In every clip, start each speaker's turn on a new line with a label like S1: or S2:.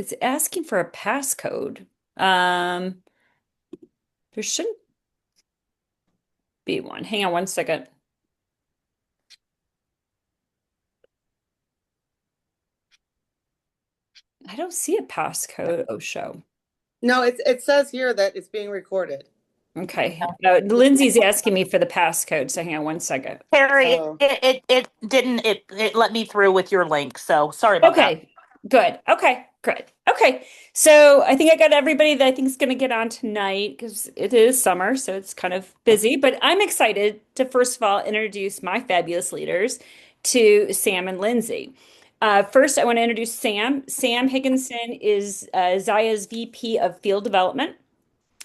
S1: It's asking for a passcode. Um, there shouldn't be one. Hang on one second. I don't see a passcode. Oh, show.
S2: No, it says here that it's being recorded.
S1: Okay. Lindsay's asking me for the passcode, so hang on one second.
S3: Terry,
S2: Oh,
S3: it didn't it let me through with your link, so sorry about that.
S1: Okay, good. Okay, good. Okay, so I think I got everybody that I think is going to get on tonight because it is summer, so it's kind of busy. But I'm excited to first of all introduce my fabulous leaders to Sam and Lindsay. First, I want to introduce Sam. Sam Higginson is Zyia's VP of Field Development.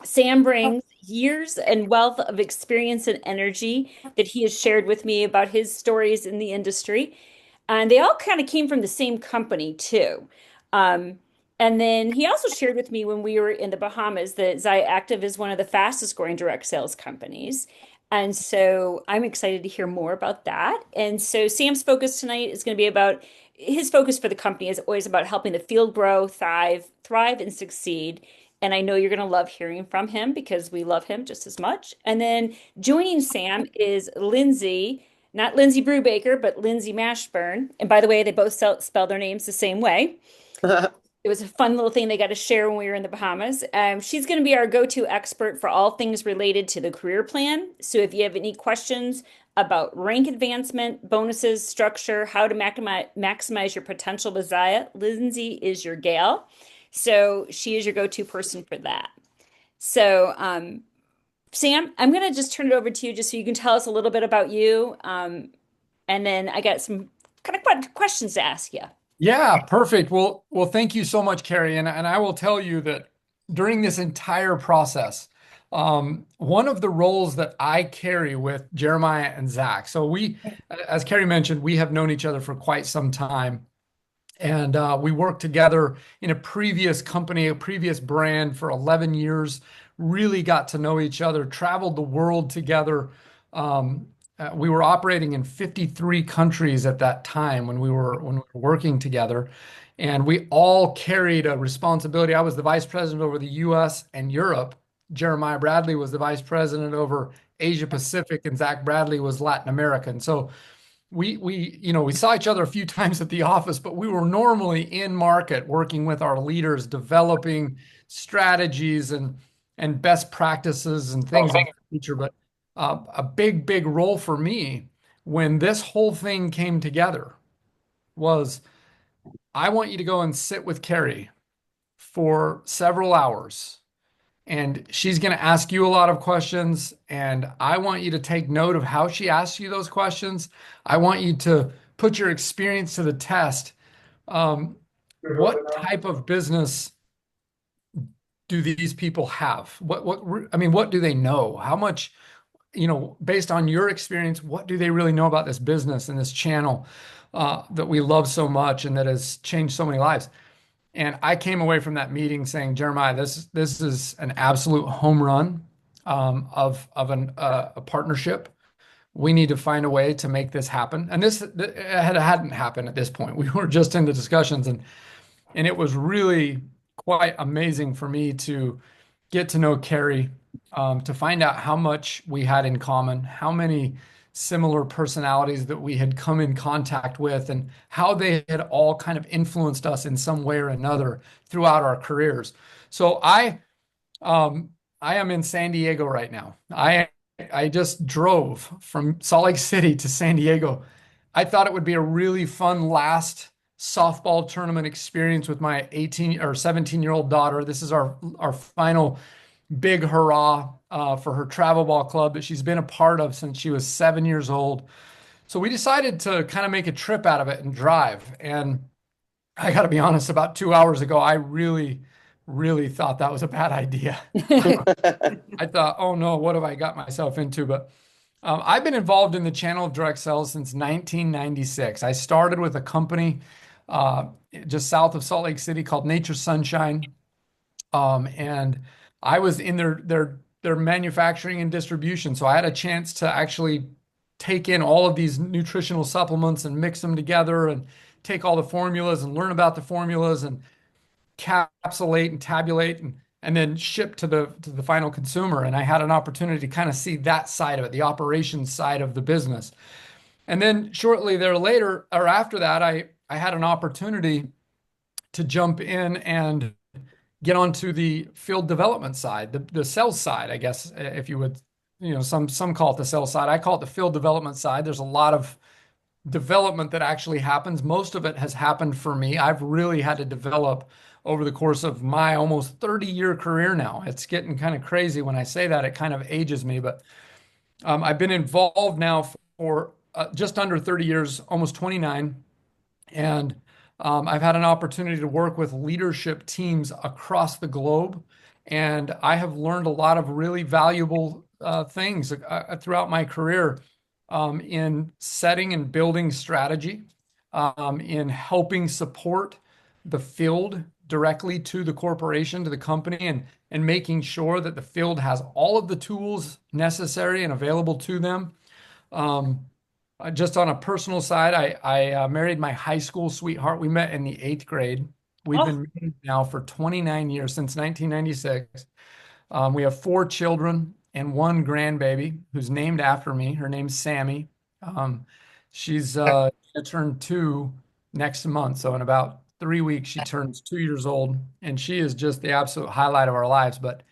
S1: Sam brings years and wealth of experience and energy that he has shared with me about his stories in the industry. And they all kind of came from the same company, too. Um, and then he also shared with me when we were in the Bahamas that Zyia Active is one of the fastest growing direct sales companies. And so I'm excited to hear more about that. And so Sam's focus tonight is going to be about his focus for the company is always about helping the field grow, thrive, and succeed. And I know you're going to love hearing from him because we love him just as much. And then joining Sam is Lindsay, not Lindsay Brubaker, but Lindsay Mashburn. And by the way, they both spell their names the same way. It was a fun little thing they got to share when we were in the Bahamas. She's going to be our go-to expert for all things related to the career plan. So if you have any questions about rank advancement, bonuses, structure, how to maximize your potential with Zyia, Lindsay is your gal. So she is your go-to person for that. So, Sam, I'm going to just turn it over to you just so you can tell us a little bit about you. And then I got some kind of questions to ask you.
S4: Yeah, perfect. Well, thank you so much, Carrie. And I will tell you that during this entire process, one of the roles that I carry with Jeremiah and Zach. So as Carrie mentioned, we have known each other for quite some time. And we worked together in a previous company, a previous brand for 11 years, really got to know each other, traveled the world together. We were operating in 53 countries at that time when we were working together. And we all carried a responsibility. I was the vice president over the US and Europe. Jeremiah Bradley was the vice president over Asia Pacific, and Zach Bradley was Latin American. So we saw each other a few times at the office, but we were normally in market working with our leaders, developing strategies and best practices and things of that nature. But a big role for me when this whole thing came together was I want you to go and sit with Carrie for several hours, and she's going to ask you a lot of questions, and I want you to take note of how she asks you those questions. I want you to put your experience to the test. What type of business do these people have? What do they know? How much, based on your experience, what do they really know about this business and this channel that we love so much and that has changed so many lives? And I came away from that meeting saying, Jeremiah, this is an absolute home run of a partnership. We need to find a way to make this happen. And this it hadn't happened at this point. We were just in the discussions, and it was really quite amazing for me to get to know Carrie, to find out how much we had in common, how many similar personalities that we had come in contact with, and how they had all kind of influenced us in some way or another throughout our careers. So I am in San Diego right now. I just drove from Salt Lake City to San Diego. I thought it would be a really fun last softball tournament experience with my 18 or 17-year-old daughter. This is our final big hurrah for her travel ball club that she's been a part of since she was 7 years old. So we decided to kind of make a trip out of it and drive. And I got to be honest, about 2 hours ago, I really thought that was a bad idea. I thought, oh no, what have I got myself into? But I've been involved in the channel of direct sales since 1996. I started with a company just south of Salt Lake City called Nature Sunshine. And I was in their manufacturing and distribution. So I had a chance to actually take in all of these nutritional supplements and mix them together and take all the formulas and learn about the formulas. And capsulate and tabulate and then ship to the final consumer. And I had an opportunity to kind of see that side of it, the operations side of the business. And then shortly there later, or after that, I had an opportunity to jump in and get onto the field development side, the sales side, I guess, if you would, some call it the sales side. I call it the field development side. There's a lot of development that actually happens. Most of it has happened for me. I've really had to develop over the course of my almost 30-year career now. It's getting kind of crazy when I say that. It kind of ages me, but I've been involved now for just under 30 years, almost 29. And I've had an opportunity to work with leadership teams across the globe. And I have learned a lot of really valuable things throughout my career in setting and building strategy, in helping support the field directly to the corporation, to the company, and making sure that the field has all of the tools necessary and available to them. Just on a personal side, I married my high school sweetheart. We met in the 8th grade. We've
S1: Oh,
S4: been married now for 29 years, since 1996. We have 4 children and 1 grandbaby who's named after me. Her name's Sammy. She's gonna turn 2 next month. So in about 3 weeks, she turns 2 years old, and she is just the absolute highlight of our lives. But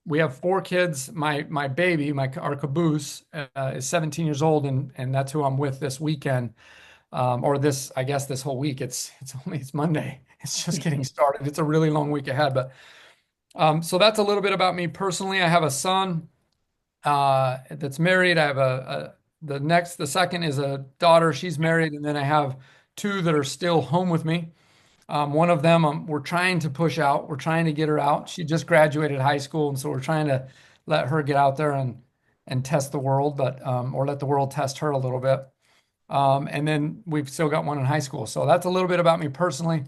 S4: we have 4 kids. My baby, our caboose, is 17 years old, and that's who I'm with this weekend, or this, I guess, this whole week. It's Monday. It's just getting started. It's a really long week ahead, but so that's a little bit about me personally. I have a son that's married. I have the second is a daughter. She's married, and then I have 2 that are still home with me. One of them we're trying to push out. We're trying to get her out. She just graduated high school, and so we're trying to let her get out there and test the world, but or let the world test her a little bit. And then we've still got one in high school. So that's a little bit about me personally.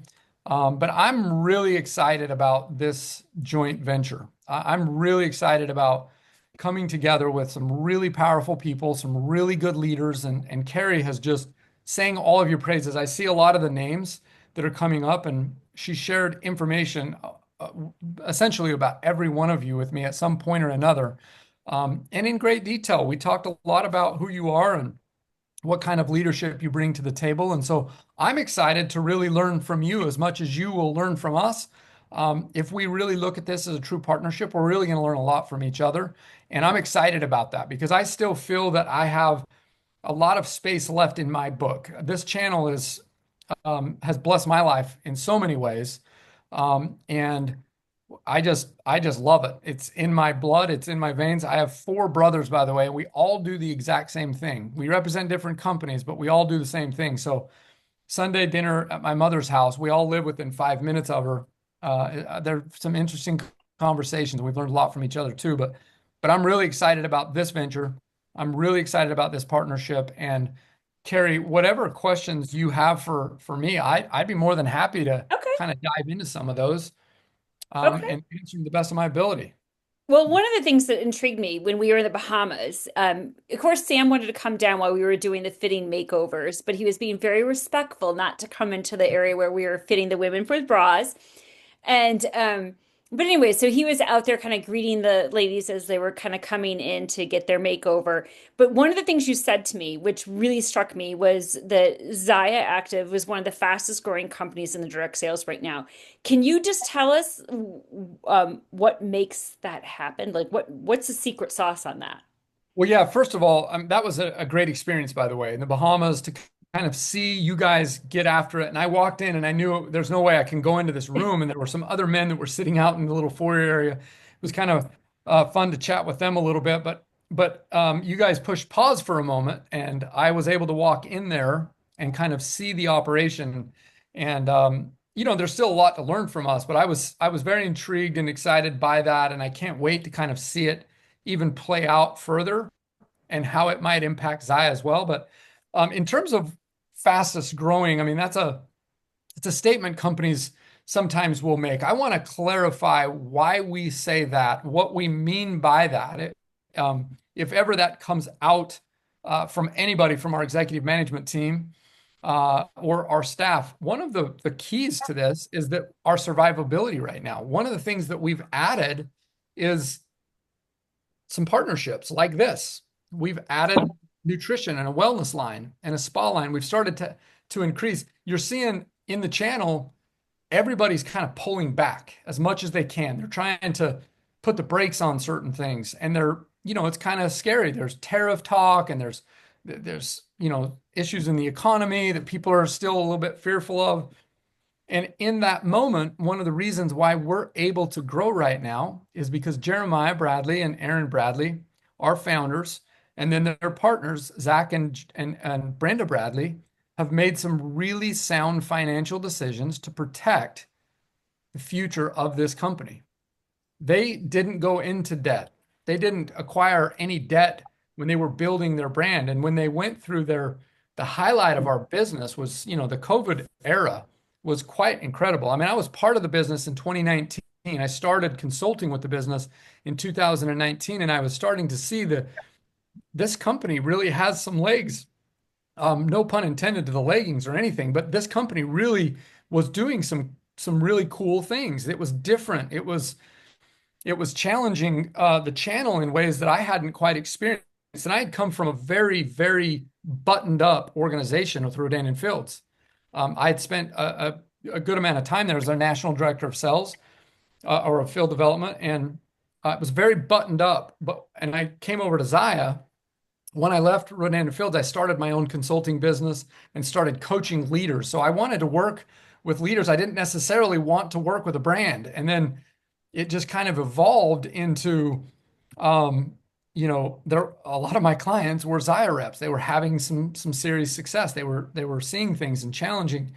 S4: But I'm really excited about this joint venture. I'm really excited about coming together with some really powerful people, some really good leaders, and Carrie has just sang all of your praises. I see a lot of the names that are coming up, and she shared information essentially about every one of you with me at some point or another, and in great detail. We talked a lot about who you are and what kind of leadership you bring to the table. And so I'm excited to really learn from you as much as you will learn from us. If we really look at this as a true partnership, we're really going to learn a lot from each other. And I'm excited about that because I still feel that I have a lot of space left in my book. This channel has blessed my life in so many ways. And I just love it. It's in my blood. It's in my veins. I have 4 brothers, by the way. We all do the exact same thing. We represent different companies, but we all do the same thing. So Sunday dinner at my mother's house, we all live within 5 minutes of her. There are some interesting conversations. We've learned a lot from each other too, but I'm really excited about this venture. I'm really excited about this partnership. And Carrie, whatever questions you have for me, I'd be more than happy to
S1: okay.
S4: kind of dive into some of those
S1: Okay.
S4: and answering the best of my ability.
S1: Well, one of the things that intrigued me when we were in the Bahamas, of course, Sam wanted to come down while we were doing the fitting makeovers, but he was being very respectful not to come into the area where we were fitting the women for the bras. And but anyway, so he was out there kind of greeting the ladies as they were kind of coming in to get their makeover. But one of the things you said to me, which really struck me, was that Zyia Active was one of the fastest growing companies in the direct sales right now. Can you just tell us what makes that happen? Like what's the secret sauce on that?
S4: Well, yeah, first of all, that was a great experience, by the way, in the Bahamas to kind of see you guys get after it. And I walked in and I knew there's no way I can go into this room. And there were some other men that were sitting out in the little foyer area. It was kind of fun to chat with them a little bit, but you guys pushed pause for a moment, and I was able to walk in there and kind of see the operation. And there's still a lot to learn from us, but I was very intrigued and excited by that, and I can't wait to kind of see it even play out further and how it might impact Zyia as well. But in terms of fastest growing, I mean, it's a statement companies sometimes will make. I want to clarify why we say that, what we mean by that. If ever that comes out from anybody from our executive management team, or our staff. One of the keys to this is that our survivability right now. One of the things that we've added is some partnerships like this. We've added nutrition and a wellness line and a spa line. We've started to increase. You're seeing in the channel, everybody's kind of pulling back as much as they can. They're trying to put the brakes on certain things, and it's kind of scary. There's tariff talk, and there's issues in the economy that people are still a little bit fearful of. And in that moment, one of the reasons why we're able to grow right now is because Jeremiah Bradley and Aaron Bradley, our founders, and then their partners, Zach and Brenda Bradley, have made some really sound financial decisions to protect the future of this company. They didn't go into debt. They didn't acquire any debt when they were building their brand. And when they went through the highlight of our business was, the COVID era was quite incredible. I mean, I was part of the business in 2019. I started consulting with the business in 2019, and I was starting to see that this company really has some legs. No pun intended to the leggings or anything, but this company really was doing some really cool things. It was different. It was challenging the channel in ways that I hadn't quite experienced. And I had come from a very, very buttoned up organization with Rodan and Fields. I had spent a good amount of time there as our national director of sales or of field development, and it was very buttoned up. And I came over to Zyia. When I left Rodan and Fields, I started my own consulting business and started coaching leaders. So I wanted to work with leaders. I didn't necessarily want to work with a brand. And then it just kind of evolved into, a lot of my clients were Zyia reps. They were having some serious success. They were seeing things and challenging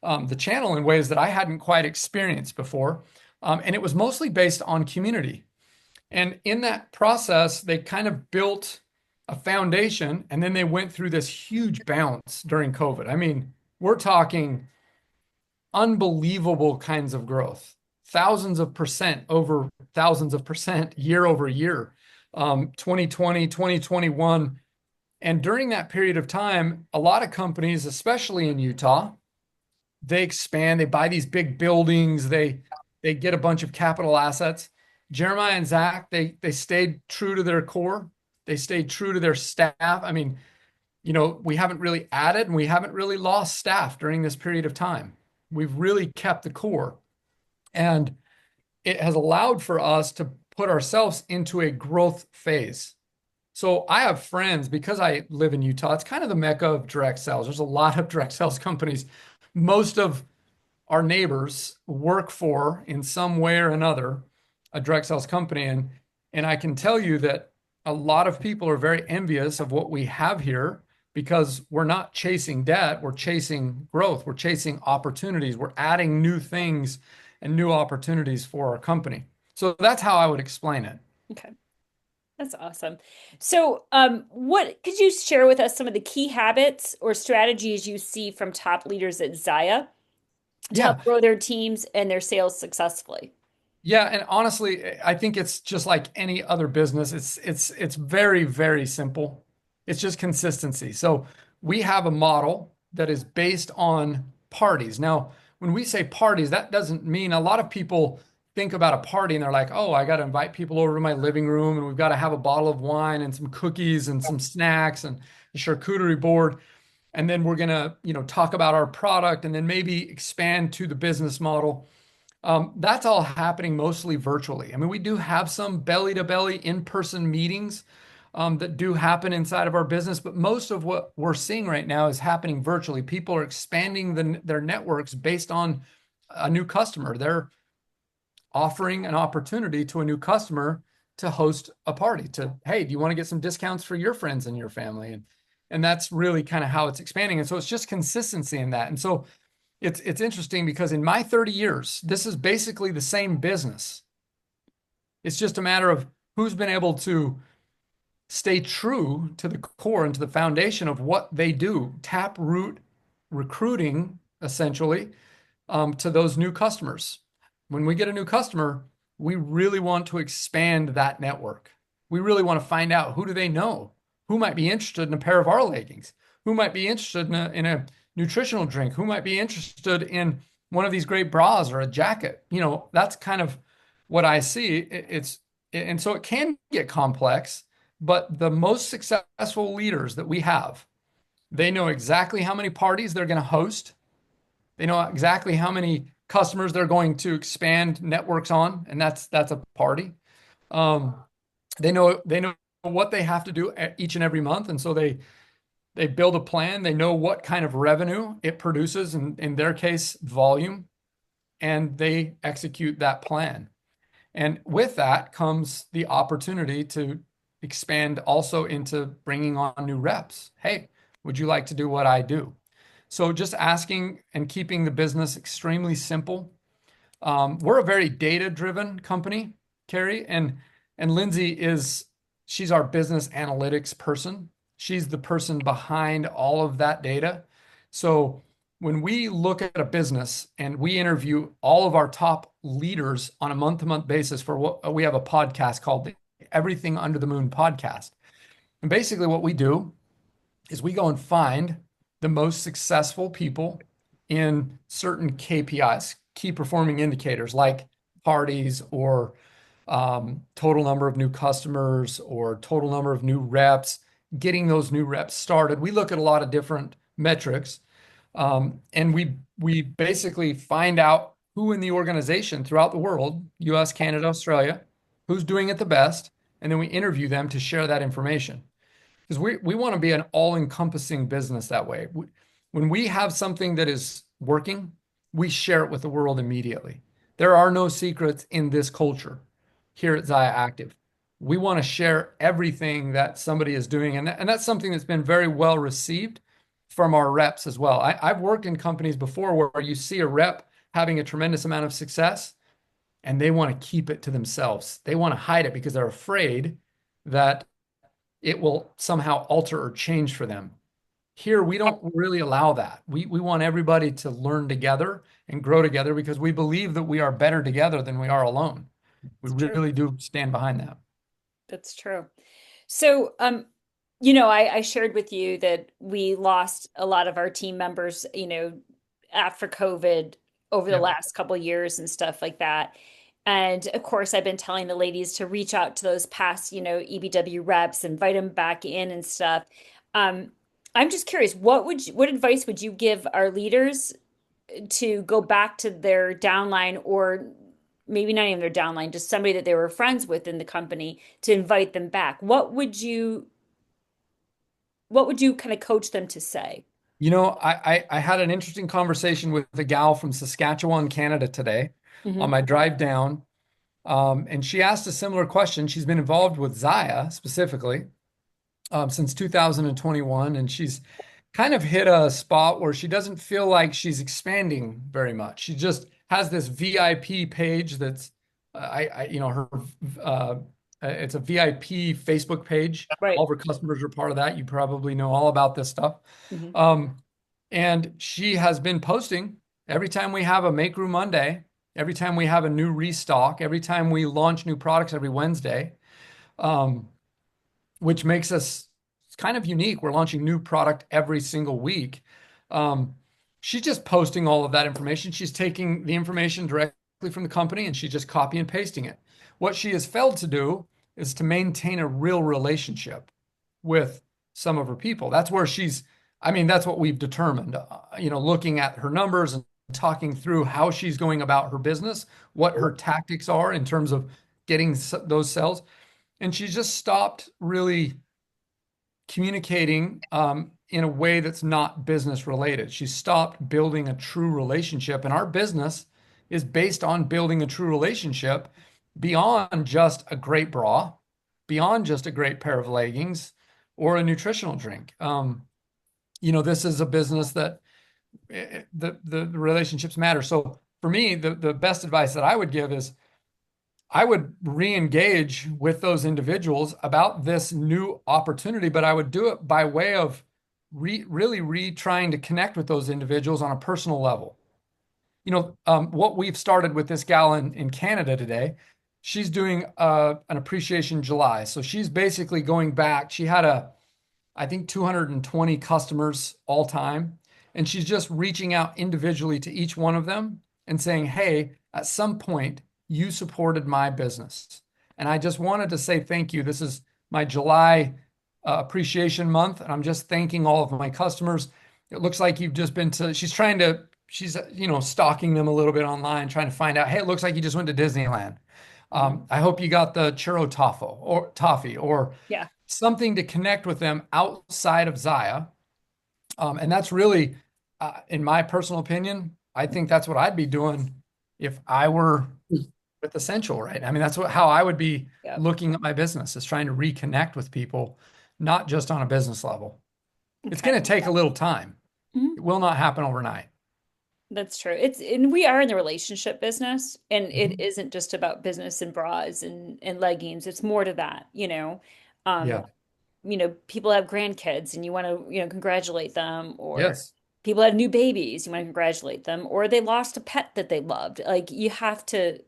S4: the channel in ways that I hadn't quite experienced before. And it was mostly based on community. And in that process, they kind of built a foundation, and then they went through this huge bounce during COVID. I mean, we're talking unbelievable kinds of growth, thousands of percent over thousands of percent year over year, 2020, 2021. And during that period of time, a lot of companies, especially in Utah, they expand, they buy these big buildings, they get a bunch of capital assets. Jeremiah and Zach, they stayed true to their core. They stayed true to their staff. I mean, we haven't really added and we haven't really lost staff during this period of time. We've really kept the core. And it has allowed for us to put ourselves into a growth phase. So I have friends, because I live in Utah, it's kind of the mecca of direct sales. There's a lot of direct sales companies. Most of our neighbors work for, in some way or another, a direct sales company. And I can tell you that a lot of people are very envious of what we have here because we're not chasing debt, we're chasing growth, we're chasing opportunities, we're adding new things and new opportunities for our company. So that's how I would explain it.
S1: Okay. That's awesome. So, what could you share with us some of the key habits or strategies you see from top leaders at Zyia to help grow their teams and their sales successfully?
S4: Yeah, and honestly, I think it's just like any other business. It's very, very simple. It's just consistency. So we have a model that is based on parties. Now, when we say parties, that doesn't mean, a lot of people think about a party and they're like, oh, I got to invite people over to my living room and we've got to have a bottle of wine and some cookies and some snacks and a charcuterie board. And then we're going to, talk about our product and then maybe expand to the business model. That's all happening mostly virtually. I mean, we do have some belly-to-belly in-person meetings that do happen inside of our business, but most of what we're seeing right now is happening virtually. People are expanding their networks based on a new customer. They're offering an opportunity to a new customer to host a party hey, do you want to get some discounts for your friends and your family? And that's really kind of how it's expanding. And so it's just consistency in that. And so it's interesting because in my 30 years, this is basically the same business. It's just a matter of who's been able to stay true to the core and to the foundation of what they do, taproot recruiting, essentially, to those new customers. When we get a new customer, we really want to expand that network. We really want to find out, who do they know? Who might be interested in a pair of our leggings? Who might be interested in a nutritional drink? Who might be interested in one of these great bras or a jacket? That's kind of what I see. And so it can get complex, but the most successful leaders that we have, they know exactly how many parties they're going to host. They know exactly how many customers they're going to expand networks on, and that's a party. Um, they know what they have to do each and every month, and so they build a plan. They know what kind of revenue it produces, in their case, volume, and they execute that plan. And with that comes the opportunity to expand also into bringing on new reps. Hey, would you like to do what I do? So just asking and keeping the business extremely simple. We're a very data-driven company, Carrie, and Lindsay she's our business analytics person. She's the person behind all of that data. So when we look at a business and we interview all of our top leaders on a month-to-month basis for what we have a podcast called the Everything Under the Moon podcast. And basically what we do is we go and find the most successful people in certain KPIs, key performing indicators like parties or total number of new customers or total number of new reps, getting those new reps started. We look at a lot of different metrics, and we basically find out who in the organization throughout the world, US, Canada, Australia, who's doing it the best, and then we interview them to share that information. Because we want to be an all-encompassing business that way. When we have something that is working, we share it with the world immediately. There are no secrets in this culture here at Zyia Active. We want to share everything that somebody is doing, and that's something that's been very well received from our reps as well. I've worked in companies before where you see a rep having a tremendous amount of success, and they want to keep it to themselves. They want to hide it because they're afraid that it will somehow alter or change for them. Here, we don't really allow that. We want everybody to learn together and grow together because we believe that we are better together than we are alone. We really do stand behind that.
S1: That's true. So, I shared with you that we lost a lot of our team members, after COVID over the
S4: Yep.
S1: last couple of years and stuff like that. And of course, I've been telling the ladies to reach out to those past, EBW reps, invite them back in and stuff. Um, I'm just curious, what advice would you give our leaders to go back to their downline, or maybe not even their downline, just somebody that they were friends with in the company, to invite them back? What would you kind of coach them to say?
S4: I had an interesting conversation with a gal from Saskatchewan, Canada today on
S1: Hmm.
S4: my drive down. And she asked a similar question. She's been involved with Zyia specifically since 2021, and she's kind of hit a spot where she doesn't feel like she's expanding very much. She just has this VIP page that's, her, it's a VIP Facebook page.
S1: Right.
S4: All of her customers are part of that. You probably know all about this stuff.
S1: Hmm.
S4: Um, and she has been posting every time we have a Make Room Monday, every time we have a new restock, every time we launch new products every Wednesday, um, which makes us kind of unique. We're launching new product every single week. Um, she's just posting all of that information. She's taking the information directly from the company and she's just copy and pasting it. What she has failed to do is to maintain a real relationship with some of her people. That's where that's what we've determined, looking at her numbers and talking through how she's going about her business, what her tactics are in terms of getting those sales. And she just stopped really communicating in a way that's not business related. She stopped building a true relationship. And our business is based on building a true relationship beyond just a great bra, beyond just a great pair of leggings or a nutritional drink. This is a business that the relationships matter. So for me, the best advice that I would give is I would re-engage with those individuals about this new opportunity, but I would do it by way of really trying to connect with those individuals on a personal level. What we've started with this gal in Canada today, she's doing an appreciation July. So she's basically going back. She had I think 220 customers all time. and she's just reaching out individually to each one of them and saying, hey, at some point you supported my business. And I just wanted to say thank you. This is my July appreciation month, and I'm just thanking all of my customers. It looks like you've just been to, she's, stalking them a little bit online, trying to find out, hey, it looks like you just went to Disneyland. I hope you got the churro toffee or
S1: Yeah.
S4: something to connect with them outside of Zyia. And that's really, in my personal opinion, I think that's what I'd be doing if I were with Essential, right? I mean, that's how I would be
S1: Yep.
S4: looking at my business, is trying to reconnect with people, not just on a business level. It's
S1: Okay.
S4: going to take a little time.
S1: Mhm.
S4: It will not happen overnight.
S1: That's true. And we are in the relationship business, and it
S4: Mhm.
S1: isn't just about business and bras and leggings. It's more to that, you know. Um,
S4: Yeah.
S1: People have grandkids and you want to, congratulate them, or
S4: Yes.
S1: people have new babies, you want to congratulate them, or they lost a pet that they loved. Like you have to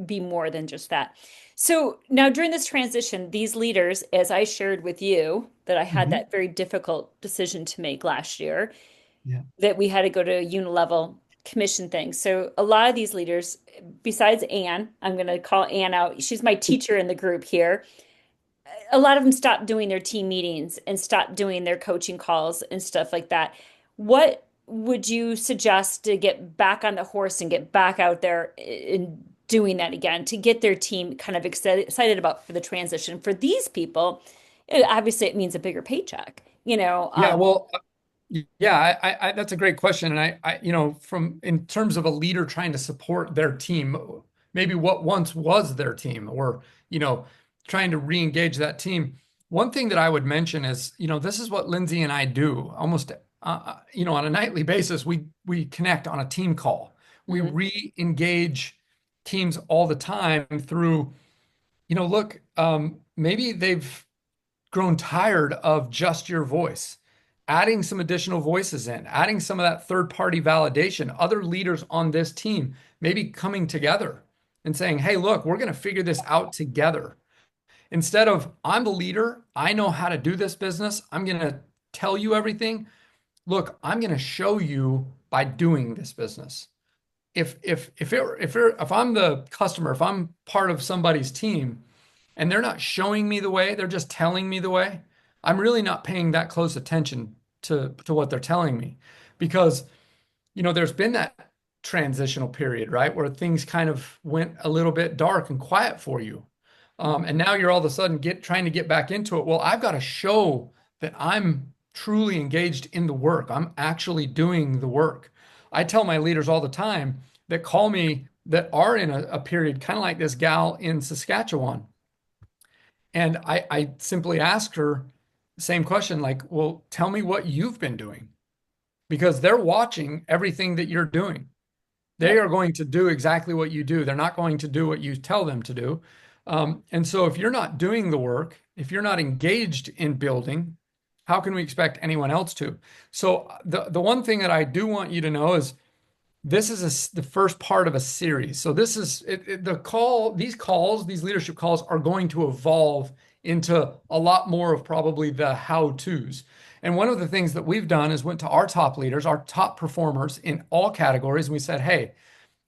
S1: be more than just that. So now during this transition, these leaders, as I shared with you, that I had
S4: Mhm.
S1: that very difficult decision to make last year,
S4: Yeah.
S1: that we had to go to a unilevel commission thing. So a lot of these leaders, besides Anne, I'm going to call Anne out. She's my teacher in the group here. A lot of them stopped doing their team meetings and stopped doing their coaching calls and stuff like that. What would you suggest to get back on the horse and get back out there and doing that again to get their team kind of excited about for the transition? For these people, obviously it means a bigger paycheck,
S4: Yeah. Well, yeah, that's a great question. And from in terms of a leader trying to support their team, maybe what once was their team, or, you know, trying to re-engage that team. One thing that I would mention is, this is what Lindsay and I do almost, on a nightly basis. We connect on a team call. We
S1: Mhm.
S4: re-engage teams all the time through, look, maybe they've grown tired of just your voice. Adding some additional voices in, adding some of that third party validation, other leaders on this team maybe coming together and saying, hey, look, we're going to figure this out together. Instead of, I'm the leader, I know how to do this business, I'm going to tell you everything. Look, I'm going to show you by doing this business. If I'm the customer, if I'm part of somebody's team, and they're not showing me the way, they're just telling me the way, I'm really not paying that close attention to what they're telling me. Because, there's been that transitional period, right, where things kind of went a little bit dark and quiet for you. And now you're all of a sudden trying to get back into it. Well, I've got to show that I'm truly engaged in the work. I'm actually doing the work. I tell my leaders all the time that call me, that are in a period kind of like this gal in Saskatchewan. And I simply asked her the same question, like, well, tell me what you've been doing, because they're watching everything that you're doing. They
S1: Yep.
S4: are going to do exactly what you do. They're not going to do what you tell them to do. And so if you're not doing the work, if you're not engaged in building, how can we expect anyone else to? So the one thing that I do want you to know is, this is the first part of a series. So this is these leadership calls are going to evolve into a lot more of probably the how-tos. And one of the things that we've done is went to our top leaders, our top performers in all categories, and we said, hey,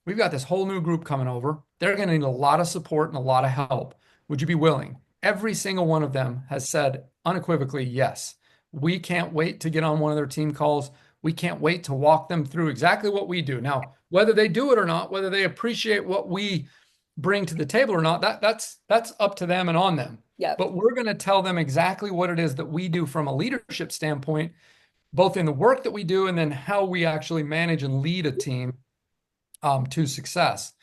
S4: we've got this whole new group coming over. They're going to need a lot of support and a lot of help. Would you be willing? Every single one of them has said unequivocally, yes. We can't wait to get on one of their team calls. We can't wait to walk them through exactly what we do. Now, whether they do it or not, whether they appreciate what we bring to the table or not, that's up to them and on them.
S1: Yep.
S4: But we're going to tell them exactly what it is that we do from a leadership standpoint, both in the work that we do and then how we actually manage and lead a team to success.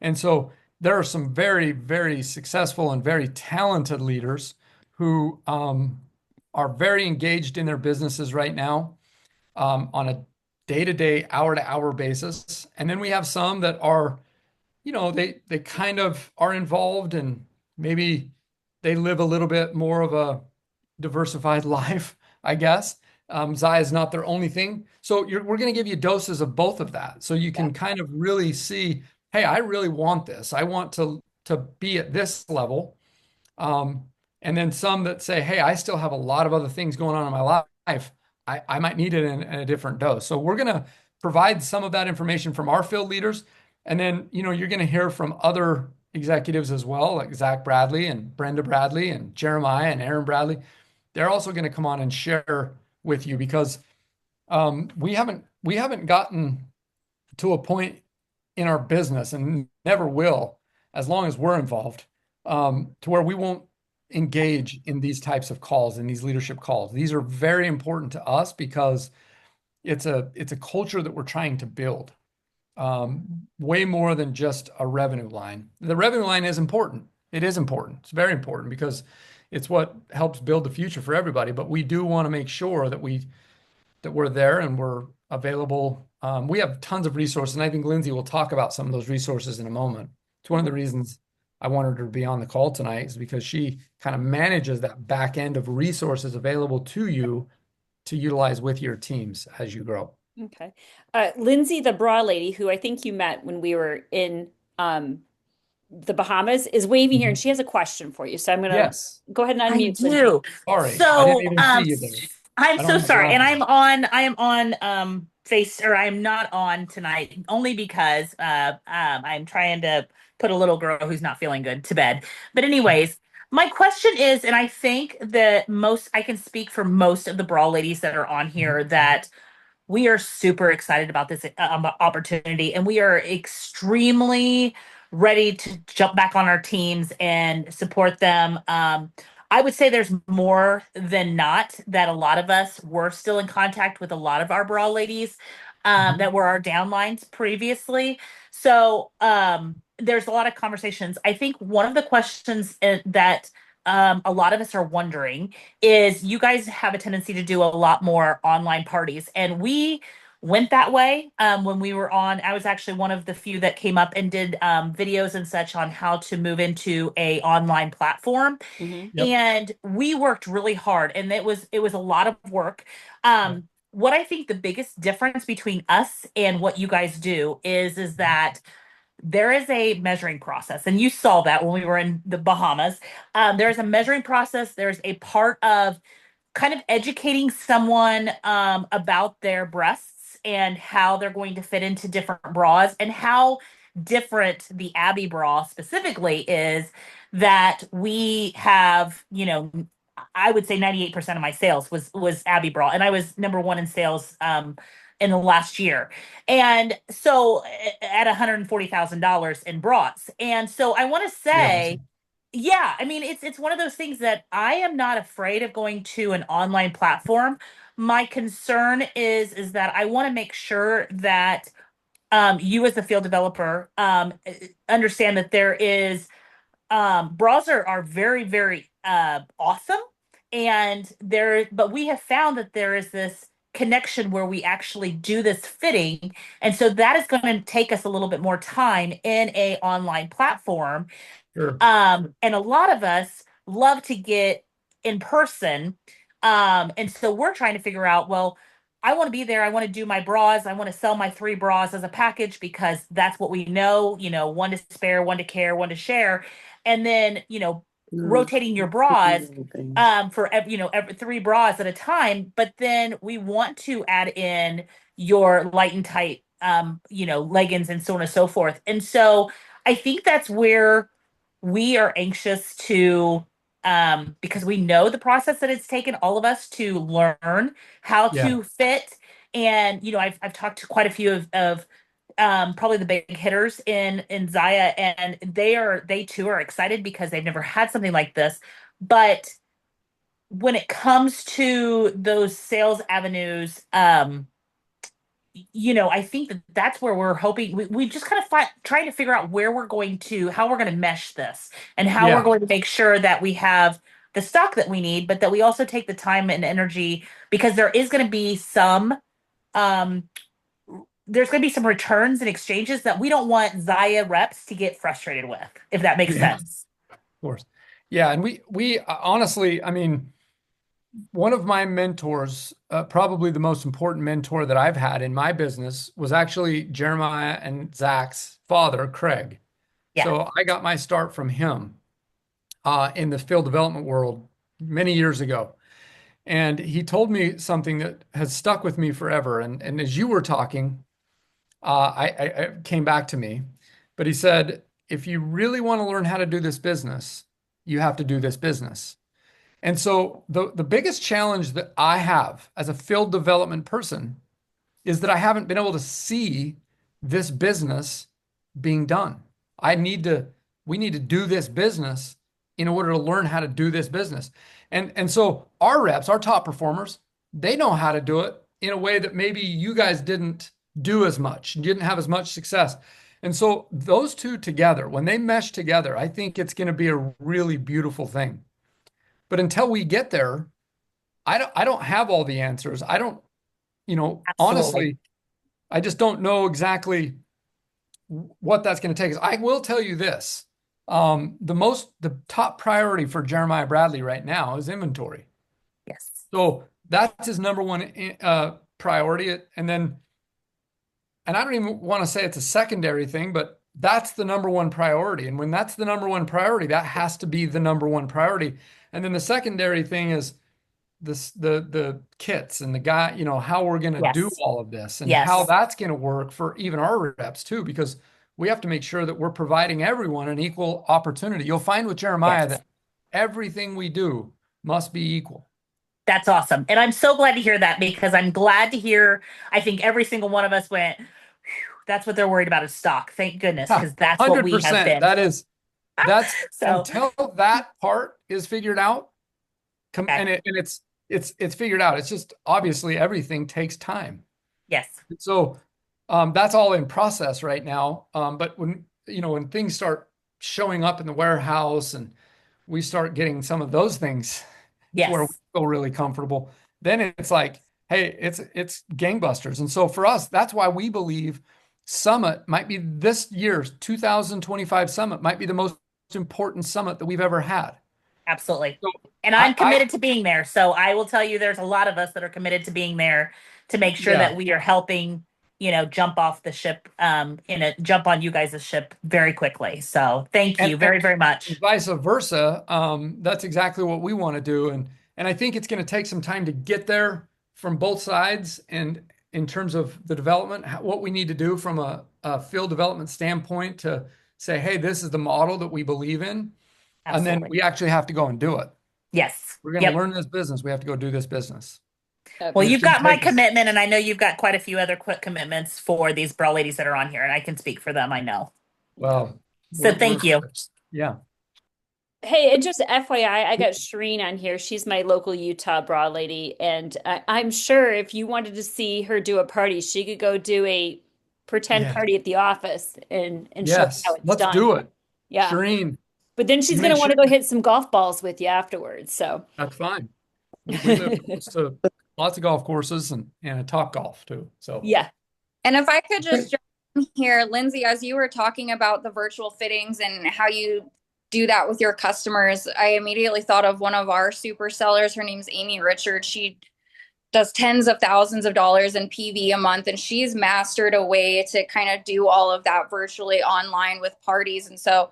S4: And so there are some very, very successful and very talented leaders who are very engaged in their businesses right now, on a day-to-day, hour-to-hour basis. And then we have some that are, they kind of are involved, and maybe they live a little bit more of a diversified life, I guess. Zyia is not their only thing. So we're going to give you doses of both of that. So you
S1: Yeah.
S4: can kind of really see, hey, I really want this. I want to be at this level. And then some that say, hey, I still have a lot of other things going on in my life. I might need it in a different dose. So we're going to provide some of that information from our field leaders. And then, you're going to hear from other executives as well, like Zach Bradley and Brenda Bradley and Jeremiah and Aaron Bradley. They're also going to come on and share with you because we haven't gotten to a point in our business and never will, as long as we're involved, to where we won't engage in these types of calls and these leadership calls. These are very important to us because it's a culture that we're trying to build, way more than just a revenue line. The revenue line is important. It is important. It's very important because it's what helps build the future for everybody. But we do want to make sure that we're there and we're available. We have tons of resources, and I think Lindsay will talk about some of those resources in a moment. It's one of the reasons I wanted her to be on the call tonight, is because she kind of manages that back end of resources available to you to utilize with your teams as you grow.
S1: Okay. Lindsay, the bra lady, who I think you met when we were in the Bahamas, is waving here, and she has a question for you. So I'm gonna
S4: Yes.
S1: go ahead and
S3: I
S1: unmute Lindsay.
S3: do.
S4: Sorry, I didn't
S3: So,
S4: even see you there.
S3: I'm
S4: I
S3: so
S4: don't have
S3: sorry. And
S4: glasses.
S3: I am on I'm not on tonight only because I'm trying to put a little girl who's not feeling good to bed. But anyways, my question is, and I think that most I can speak for most of the bra ladies that are on
S4: Mhm.
S3: here, that we are super excited about this opportunity, and we are extremely ready to jump back on our teams and support them. I would say there's more than not that a lot of us were still in contact with a lot of our bra ladies
S4: Mhm.
S3: that were our downlines previously. So there's a lot of conversations. I think one of the questions that a lot of us are wondering is, you guys have a tendency to do a lot more online parties, and we went that way when we were on. I was actually one of the few that came up and did videos and such on how to move into a online platform,
S1: Hmm.
S4: Yep.
S3: and we worked really hard, and it was a lot of work.
S4: Yep.
S3: What I think the biggest difference between us and what you guys do is that there is a measuring process, and you saw that when we were in the Bahamas. There's a measuring process. There's a part of kind of educating someone about their breasts and how they're going to fit into different bras, and how different the Abby bra specifically is. That we have, I would say 98% of my sales was Abby bra, and I was number one in sales in the last year. And so at $140,000 in bras. And so I want to
S4: Pretty
S3: say,
S4: awesome.
S3: yeah, I mean, it's one of those things that I am not afraid of going to an online platform. My concern is that I want to make sure that you, as the field developer, understand that there is, bras are very, very awesome, and there, but we have found that there is this connection where we actually do this fitting, and so that is going to take us a little bit more time in a online platform.
S4: Sure.
S3: And a lot of us love to get in person. And so we're trying to figure out, well, I want to be there. I want to do my bras. I want to sell my 3 bras as a package because that's what we know, one to spare, one to care, one to share. And then,
S2: No,
S3: rotating your
S2: keep
S3: bras
S2: moving things.
S3: for every 3 bras at a time. But then we want to add in your light and tight, leggings and so on and so forth. And so I think that's where we are anxious to, because we know the process that it's taken all of us to learn how
S4: Yeah.
S3: to fit. And I've talked to quite a few of probably the big hitters in Zyia, and they too are excited because they've never had something like this. But when it comes to those sales avenues, I think that that's where we're hoping, we just kind of trying to figure out how we're going to mesh this, and how we're
S4: Yeah.
S3: going to make sure that we have the stock that we need, but that we also take the time and energy, because um, there's going to be some returns and exchanges that we don't want Zyia reps to get frustrated with, if that makes
S4: Yeah.
S3: sense.
S4: Of course. Yeah. And we honestly, I mean, one of my mentors, probably the most important mentor that I've had in my business, was actually Jeremiah and Zach's father, Craig.
S3: Yeah.
S4: So I got my start from him in the field development world many years ago. And he told me something that has stuck with me forever. And as you were talking, I came back to me. But he said, if you really want to learn how to do this business, you have to do this business. And so the biggest challenge that I have as a field development person is that I haven't been able to see this business being done. I need to, we need to do this business in order to learn how to do this business. And so our reps, our top performers, they know how to do it in a way that maybe you guys didn't do as much, didn't have as much success. And so those two together, when they mesh together, I think it's going to be a really beautiful thing. But until we get there, I don't have all the answers. I don't,
S3: Absolutely.
S4: honestly, I just don't know exactly what that's going to take us. I will tell you this. The top priority for Jeremiah Bradley right now is inventory.
S3: Yes.
S4: So that's his number one priority. And I don't even want to say it's a secondary thing, but that's the number one priority. And when that's the number one priority, that has to be the number one priority. And then the secondary thing is the kits and the guy, how we're going to do
S3: Yes.
S4: all of this and how
S3: Yes.
S4: that's going to work for even our reps too, because we have to make sure that we're providing everyone an equal opportunity. You'll find with Jeremiah
S3: Yes.
S4: that everything we do must be equal.
S3: That's awesome. And I'm so glad to hear that because I'm glad to hear, I think every single one of us went, "Phew, that's what they're worried about is stock. Thank goodness, because that's what we have
S4: 100%.
S3: been."
S4: That's
S3: So,
S4: until that part is figured out,
S3: okay.
S4: and it's figured out. It's just obviously everything takes time.
S3: Yes.
S4: So that's all in process right now. But when things start showing up in the warehouse and we start getting some of those things to where we
S3: Yes.
S4: feel really comfortable, then it's like, hey, it's gangbusters. And so for us, that's why we believe Summit might be this year's 2025 Summit might be the most important summit that we've ever had.
S3: Absolutely.
S4: So
S3: And
S4: I,
S3: I'm
S4: I
S3: committed to being there. So I will tell you there's a lot of us that are committed to being there to make sure
S4: yeah,
S3: that we are helping, jump off the ship, jump on you guys' ship very quickly. So thank
S4: and,
S3: you
S4: and
S3: very, very much.
S4: vice versa. That's exactly what we want to do. And I think it's going to take some time to get there from both sides. And in terms of the development, what we need to do from a field development standpoint to say, hey, this is the model that we believe in. And then
S3: Absolutely.
S4: we actually have to go and do it.
S3: Yes.
S4: We're going to
S3: Yep.
S4: learn this business. We have to go do this business.
S3: Well,
S4: And it's
S1: Absolutely.
S3: you've
S4: going to
S3: got my
S4: take us,
S3: commitment, and I know you've got quite a few other quick commitments for these bro ladies that are on here, and I can speak for them. I know.
S1: Yeah.
S4: well,
S3: So
S4: we're
S3: thank you.
S4: yeah.
S1: Hey, and just FYI, I got Shireen on here. She's my local Utah bra lady, and I'm sure if you wanted to see her do a party, she could go do a pretend
S4: Yeah.
S1: party at the office and show you how
S4: Yes.
S1: it's
S4: Let's
S1: done.
S4: do it.
S1: Yeah.
S4: Shireen,
S1: But then she's
S4: make
S1: gonna want
S4: sure
S1: to go hit some golf balls with you afterwards. So
S4: that's fine. We live close to lots of golf courses and a top golf too. So
S1: yeah.
S5: And if I could just jump in here, Lindsay, as you were talking about the virtual fittings and how you do that with your customers, I immediately thought of one of our super sellers. Her name's Amy Richards. She does tens of thousands of dollars in PV a month, and she's mastered a way to kind of do all of that virtually online with parties. And so,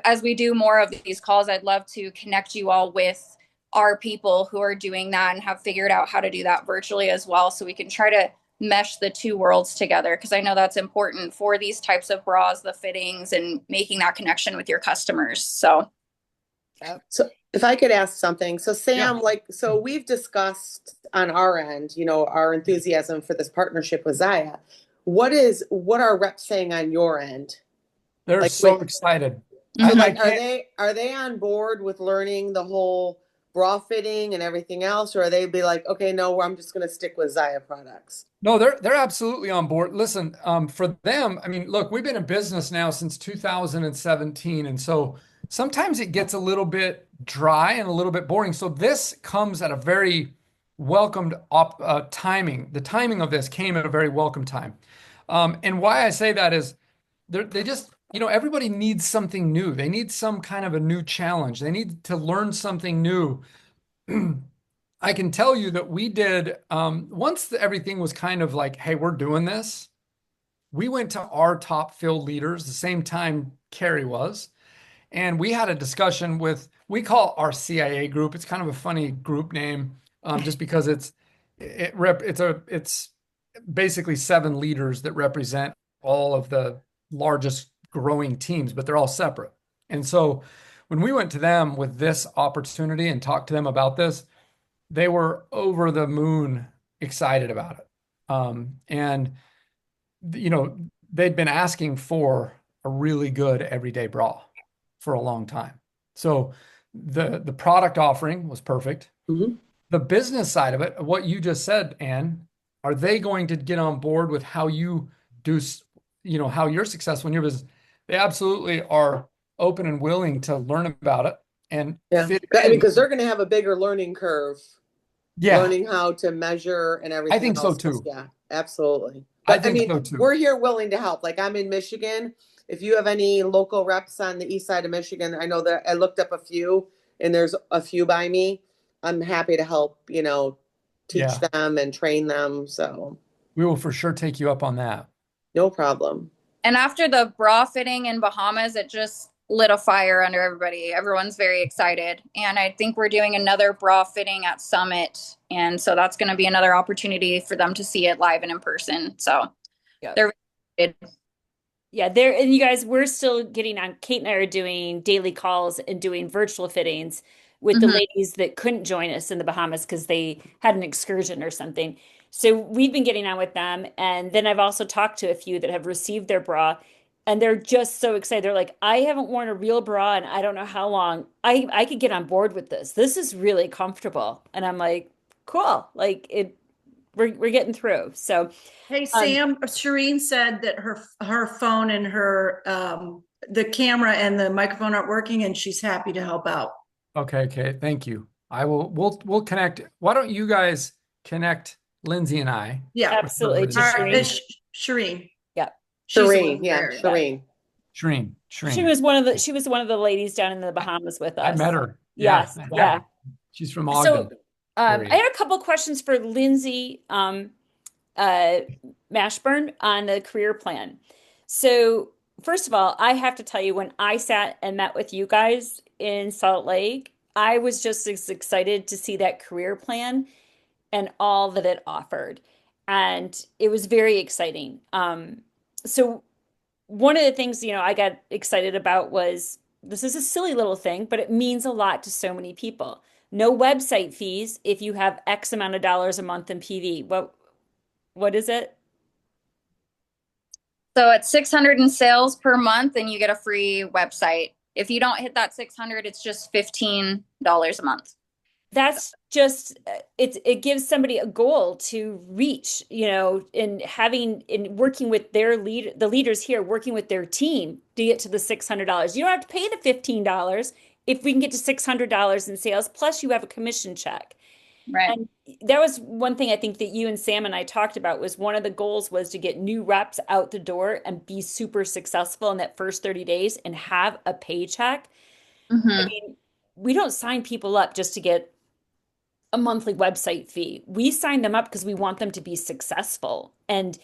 S5: as we do more of these calls, I'd love to connect you all with our people who are doing that and have figured out how to do that virtually as well, so we can try to mesh the two worlds together, because I know that's important for these types of bras, the fittings, and making that connection with your customers. So
S2: So if I could ask something, so
S4: yeah.
S2: Sam, so we've discussed on our end, our enthusiasm for this partnership with Zyia. What are reps saying on your end?
S4: They're
S2: Like,
S4: so excited.
S2: so
S4: I
S2: like,
S4: can't,
S2: are they on board with learning the whole bra fitting and everything else, or are they be like, okay, no, I'm just going to stick with Zyia products?
S4: no, they're absolutely on board. Listen, for them, I mean, look, we've been in business now since 2017, and so sometimes it gets a little bit dry and a little bit boring. So this comes at a very welcomed timing. The timing of this came at a very welcome time. And why I say that is they just, everybody needs something new. They need some kind of a new challenge. They need to learn something new. I can tell you that we did, once everything was kind of like, hey, we're doing this, we went to our top field leaders the same time Carrie was, and we had a discussion with, we call our CIA group, it's kind of a funny group name, just because it's basically 7 leaders that represent all of the largest growing teams, but they're all separate. And so when we went to them with this opportunity and talked to them about this, they were over the moon excited about it. And they'd been asking for a really good everyday bra for a long time. So the product offering was perfect.
S2: Mhm.
S4: The business side of it, what you just said, Anne, are they going to get on board with how you do, how you're successful in your business? They absolutely are open and willing to learn about it and
S2: Yeah.
S4: fit
S2: I mean,
S4: in.
S2: because they're going to have a bigger learning curve,
S4: Yeah,
S2: learning how to measure and
S4: I
S2: everything
S4: think so
S2: else.
S4: too.
S2: Yeah, absolutely.
S4: I
S2: But I
S4: think
S2: mean,
S4: so too.
S2: we're here willing to help. Like, I'm in Michigan. If you have any local reps on the east side of Michigan, I know that I looked up a few and there's a few by me. I'm happy to help, teach
S4: Yeah,
S2: them and train them. So
S4: we will for sure take you up on that.
S2: no problem.
S5: And after the bra fitting in Bahamas, it just lit a fire under everybody. Everyone's very excited. And I think we're doing another bra fitting at Summit. And so that's going to be another opportunity for them to see it live and in person. So
S1: Yep.
S5: they're excited.
S1: Yeah, and you guys, we're still getting on. Kate and I are doing daily calls and doing virtual fittings with the
S5: Mhm.
S1: ladies that couldn't join us in the Bahamas because they had an excursion or something. So we've been getting on with them. And then I've also talked to a few that have received their bra and they're just so excited. They're like, I haven't worn a real bra in I don't know how long. I could get on board with this. This is really comfortable. And I'm like, cool. Like we're getting through. So
S6: Hey, Sam, Shireen said that her phone and her the camera and the microphone aren't working, and she's happy to help out.
S4: Okay, thank you. We'll connect. Why don't you guys connect Lindsay and I?
S6: Yeah,
S1: absolutely to
S6: all right,
S1: Shireen.
S6: it's Shireen.
S1: Yeah.
S6: She's the
S2: Shireen,
S6: one
S2: yeah,
S6: there.
S2: Shireen.
S4: Shireen.
S1: She was one of the ladies down in the Bahamas with
S4: I
S1: us.
S4: met her.
S1: Yes, yeah.
S4: She's from
S1: So
S4: Ogden.
S1: I had a couple questions for Lindsay Mashburn on the career plan. So first of all, I have to tell you, when I sat and met with you guys in Salt Lake, I was just as excited to see that career plan and all that it offered. And it was very exciting. So one of the things, I got excited about was this is a silly little thing, but it means a lot to so many people. No website fees if you have X amount of dollars a month in PV. What is it?
S5: So it's 600 in sales per month and you get a free website. If you don't hit that 600, it's just $15 a month.
S1: That's just it gives somebody a goal to reach, in working with the leaders here, working with their team to get to the $600. You don't have to pay the $15 if we can get to $600 in sales, plus you have a commission check.
S5: Right.
S1: And that was one thing I think that you and Sam and I talked about was one of the goals was to get new reps out the door and be super successful in that first 30 days and have a paycheck.
S5: Mm-hmm.
S1: I mean, we don't sign people up just to get a monthly website fee. We sign them up because we want them to be successful and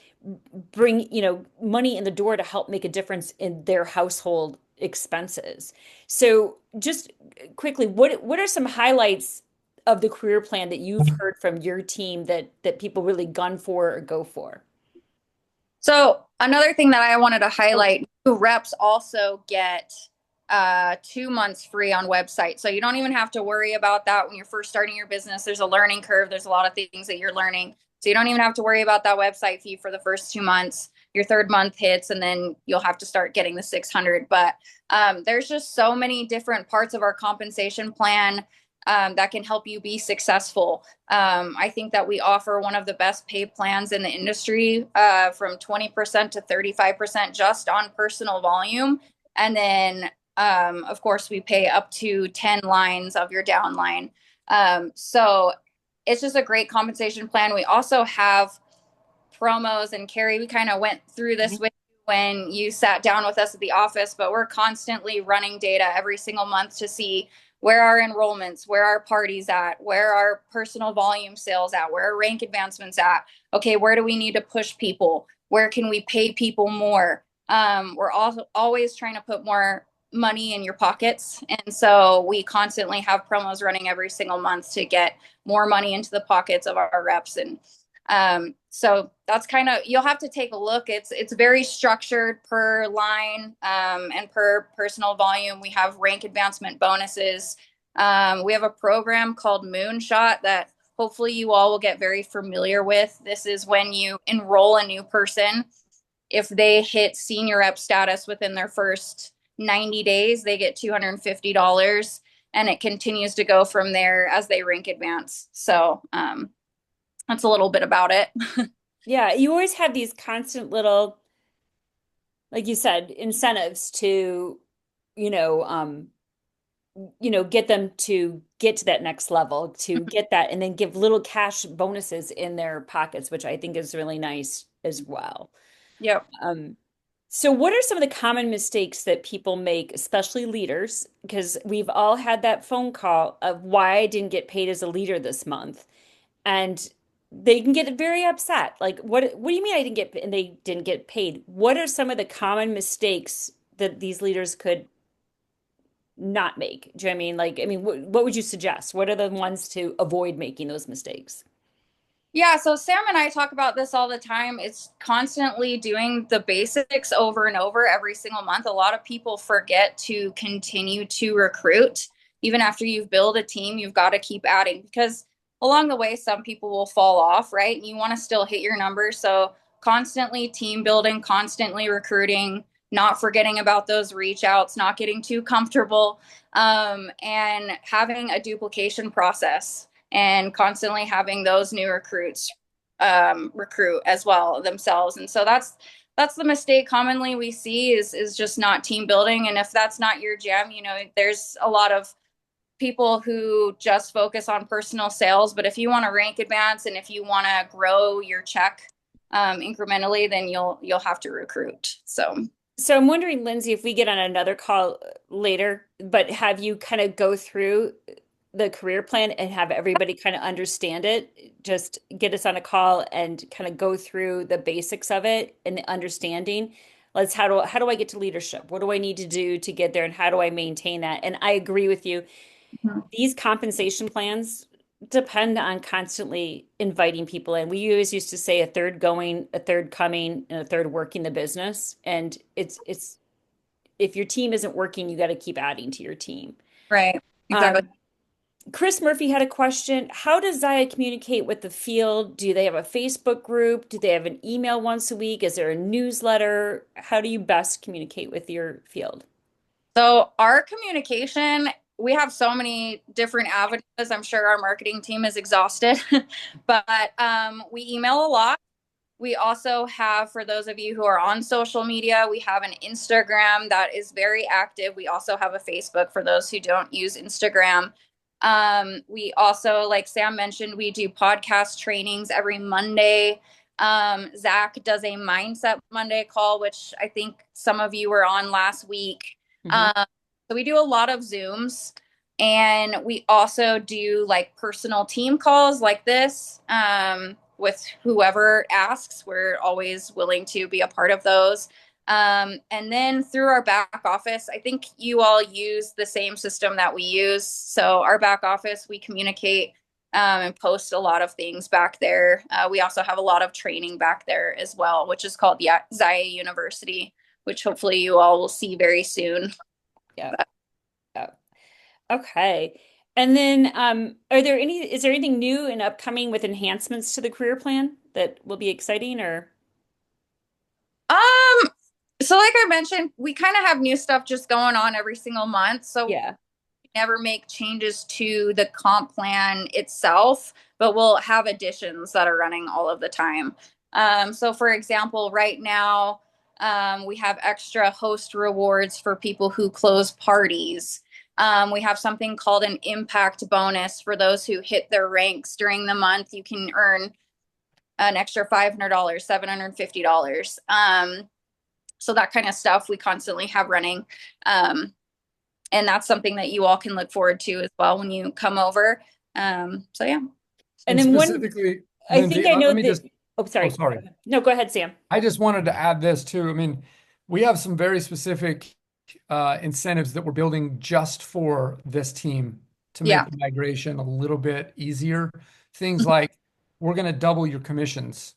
S1: bring, money in the door to help make a difference in their household expenses. So just quickly, what are some highlights of the career plan that you've heard from your team that people really gun for or go for?
S5: So another thing that I wanted to highlight, new reps also get 2 months free on website. So you don't even have to worry about that when you're first starting your business. There's a learning curve. There's a lot of things that you're learning. So you don't even have to worry about that website fee for the first 2 months. Your third month hits and then you'll have to start getting the 600. But there's just so many different parts of our compensation plan that can help you be successful. I think that we offer one of the best pay plans in the industry, from 20% to 35% just on personal volume. And then of course, we pay up to 10 lines of your downline. So it's just a great compensation plan. We also have promos, and Carrie, we kind of went through this with you when you sat down with us at the office, but we're constantly running data every single month to see where are enrollments, where are parties at, where are personal volume sales at, where are rank advancements at? Okay, where do we need to push people? Where can we pay people more? We're also always trying to put more money in your pockets. And so we constantly have promos running every single month to get more money into the pockets of our reps. And so that's kind of, you'll have to take a look. It's very structured per line and per personal volume. We have rank advancement bonuses. We have a program called Moonshot that hopefully you all will get very familiar with. This is when you enroll a new person. If they hit senior rep status within their first 90 days, they get $250, and it continues to go from there as they rank advance. So that's a little bit about it.
S1: Yeah, you always have these constant little, like you said, incentives to, you know, get them to get to that next level, to get that, and then give little cash bonuses in their pockets, which I think is really nice as well.
S5: Yep.
S1: So what are some of the common mistakes that people make, especially leaders? Because we've all had that phone call of why I didn't get paid as a leader this month. And they can get very upset. Like, what do you mean I didn't get, and they didn't get paid? What are some of the common mistakes that these leaders could not make? Do you know what I mean? Like, I mean, what would you suggest? What are the ones to avoid making those mistakes?
S5: Yeah, so Sam and I talk about this all the time. It's constantly doing the basics over and over every single month. A lot of people forget to continue to recruit. Even after you've built a team, you've got to keep adding, because along the way, some people will fall off, right? And you want to still hit your numbers. So constantly team building, constantly recruiting, not forgetting about those reach outs, not getting too comfortable, and having a duplication process, and constantly having those new recruits recruit as well themselves. And so that's the mistake commonly we see is just not team building. And if that's not your jam, there's a lot of people who just focus on personal sales. But if you want to rank advance and if you want to grow your check incrementally, then you'll have to recruit. So
S1: I'm wondering, Lindsay, if we get on another call later, but have you kind of go through the career plan and have everybody kind of understand it. Just get us on a call and kind of go through the basics of it and the understanding. How do I get to leadership? What do I need to do to get there, and how do I maintain that? And I agree with you. These compensation plans depend on constantly inviting people in. We always used to say a third going, a third coming, and a third working the business. And it's if your team isn't working, you got to keep adding to your team.
S5: Right. Exactly.
S1: Chris Murphy had a question. How does Zyia communicate with the field? Do they have a Facebook group? Do they have an email once a week? Is there a newsletter? How do you best communicate with your field?
S5: So our communication, we have so many different avenues. I'm sure our marketing team is exhausted, but we email a lot. We also have, for those of you who are on social media, we have an Instagram that is very active. We also have a Facebook for those who don't use Instagram. We also, like Sam mentioned, we do podcast trainings every Monday. Zach does a Mindset Monday call, which I think some of you were on last week. So we do a lot of Zooms, and we also do like personal team calls like this with whoever asks. We're always willing to be a part of those. And then through our back office, I think you all use the same system that we use. So our back office, we communicate and post a lot of things back there. We also have a lot of training back there as well, which is called the Zyia University, which hopefully you all will see very soon.
S1: Yeah. Okay. And then is there anything new and upcoming with enhancements to the career plan that will be exciting or?
S5: So like I mentioned, we kind of have new stuff just going on every single month. So
S1: yeah,
S5: we never make changes to the comp plan itself, but we'll have additions that are running all of the time. So for example, right now, we have extra host rewards for people who close parties. We have something called an impact bonus for those who hit their ranks during the month. You can earn an extra $500, $750. So that kind of stuff we constantly have running. And that's something that you all can look forward to as well when you come over. So yeah.
S1: And then
S4: specifically,
S1: I think I know
S4: let me
S1: that. Oh, sorry.
S4: Oh, sorry.
S1: No, go ahead, Sam.
S4: I just wanted to add this too. I mean, we have some very specific incentives that we're building just for this team to
S5: Yeah.
S4: make the migration a little bit easier. Things like we're going to double your commissions,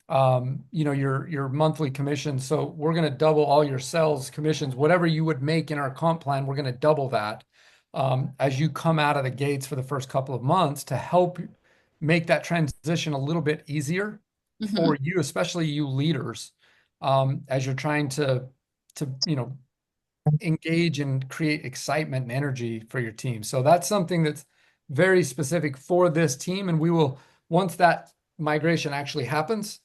S4: your monthly commissions. So we're going to double all your sales commissions, whatever you would make in our comp plan, we're going to double that as you come out of the gates for the first couple of months to help make that transition a little bit easier for you, especially you leaders, as you're trying to engage and create excitement and energy for your team. So that's something that's very specific for this team. And we will, once that migration actually happens,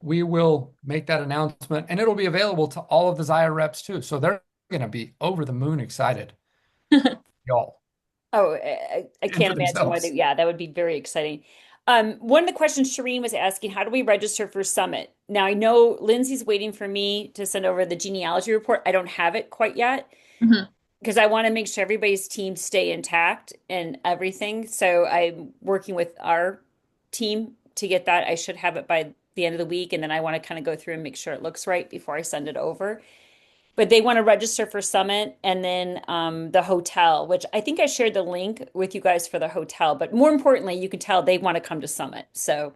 S4: we will make that announcement and it'll be available to all of the Zyia reps too. So they're going to be over the moon excited. Y'all.
S1: Oh, I can't imagine why
S4: themselves.
S1: that would be very exciting. One of the questions Shireen was asking, how do we register for Summit? Now, I know Lindsay's waiting for me to send over the genealogy report. I don't have it quite yet because I want to make sure everybody's team stay intact and everything. So I'm working with our team to get that. I should have it by the end of the week, and then I want to kind of go through and make sure it looks right before I send it over. But they want to register for Summit and then the hotel, which I think I shared the link with you guys for the hotel. But more importantly, you can tell they want to come to Summit. So,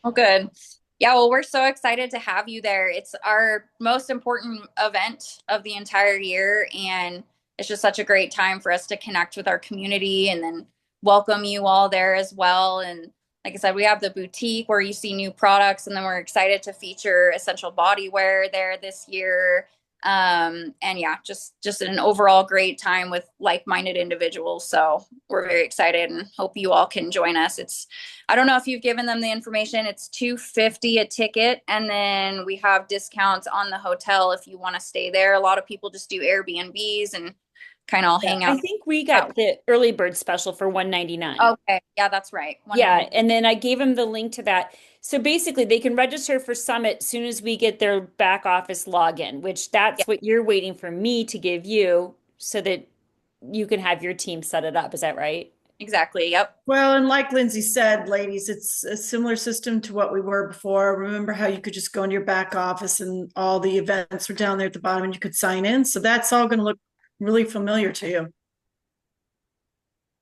S5: Oh, good. Yeah, well, we're so excited to have you there. It's our most important event of the entire year, and it's just such a great time for us to connect with our community and then welcome you all there as well. And like I said, we have the boutique where you see new products, and then we're excited to feature essential body wear there this year. And yeah, just an overall great time with like-minded individuals. So we're very excited and hope you all can join us. I don't know if you've given them the information. It's $250 a ticket, and then we have discounts on the hotel if you want to stay there. A lot of people just do Airbnbs and kind of all hang out.
S1: I think we got the early bird special for $199.
S5: Okay, yeah, that's right.
S1: Yeah, and then I gave them the link to that. So basically, they can register for Summit as soon as we get their back office login, which that's what you're waiting for me to give you so that you can have your team set it up. Is that right?
S5: Exactly. Yep.
S6: Well, and like Lindsay said, ladies, it's a similar system to what we were before. Remember how you could just go into your back office and all the events were down there at the bottom and you could sign in. So that's all going to look really familiar to you.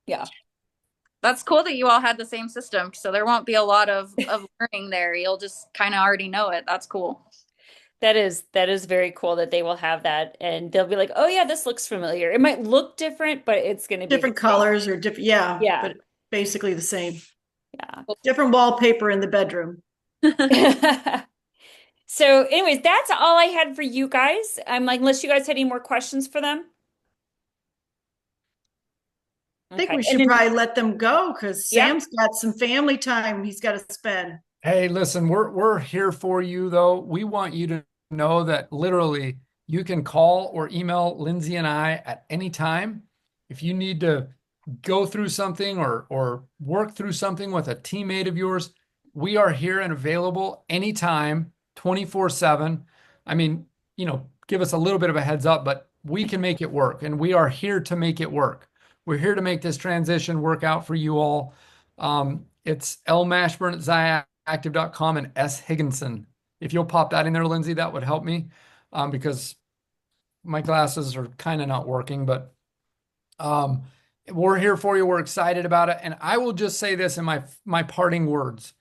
S1: Yeah.
S5: That's cool that you all had the same system. So there won't be a lot of learning there. You'll just kind of already know it. That's cool.
S1: That is very cool that they will have that, and they'll be like, "Oh yeah, this looks familiar." It might look different, but it's going to be
S6: different colors or different. Yeah, but basically the same.
S1: Yeah,
S6: different wallpaper in the bedroom.
S1: So, anyways, that's all I had for you guys. I'm like, unless you guys had any more questions for them.
S6: I think we should probably let them go because Sam's got some family time he's got to spend.
S4: Hey, listen, we're here for you though. We want you to know that literally you can call or email Lindsay and I at any time. If you need to go through something or work through something with a teammate of yours, we are here and available anytime, 24/7. I mean, give us a little bit of a heads up, but we can make it work, and we are here to make it work. We're here to make this transition work out for you all. It's L Mashburn at ZyiaActive.com and S Higginson. If you'll pop that in there, Lindsay, that would help me because my glasses are kind of not working, but we're here for you. We're excited about it. And I will just say this in my parting words.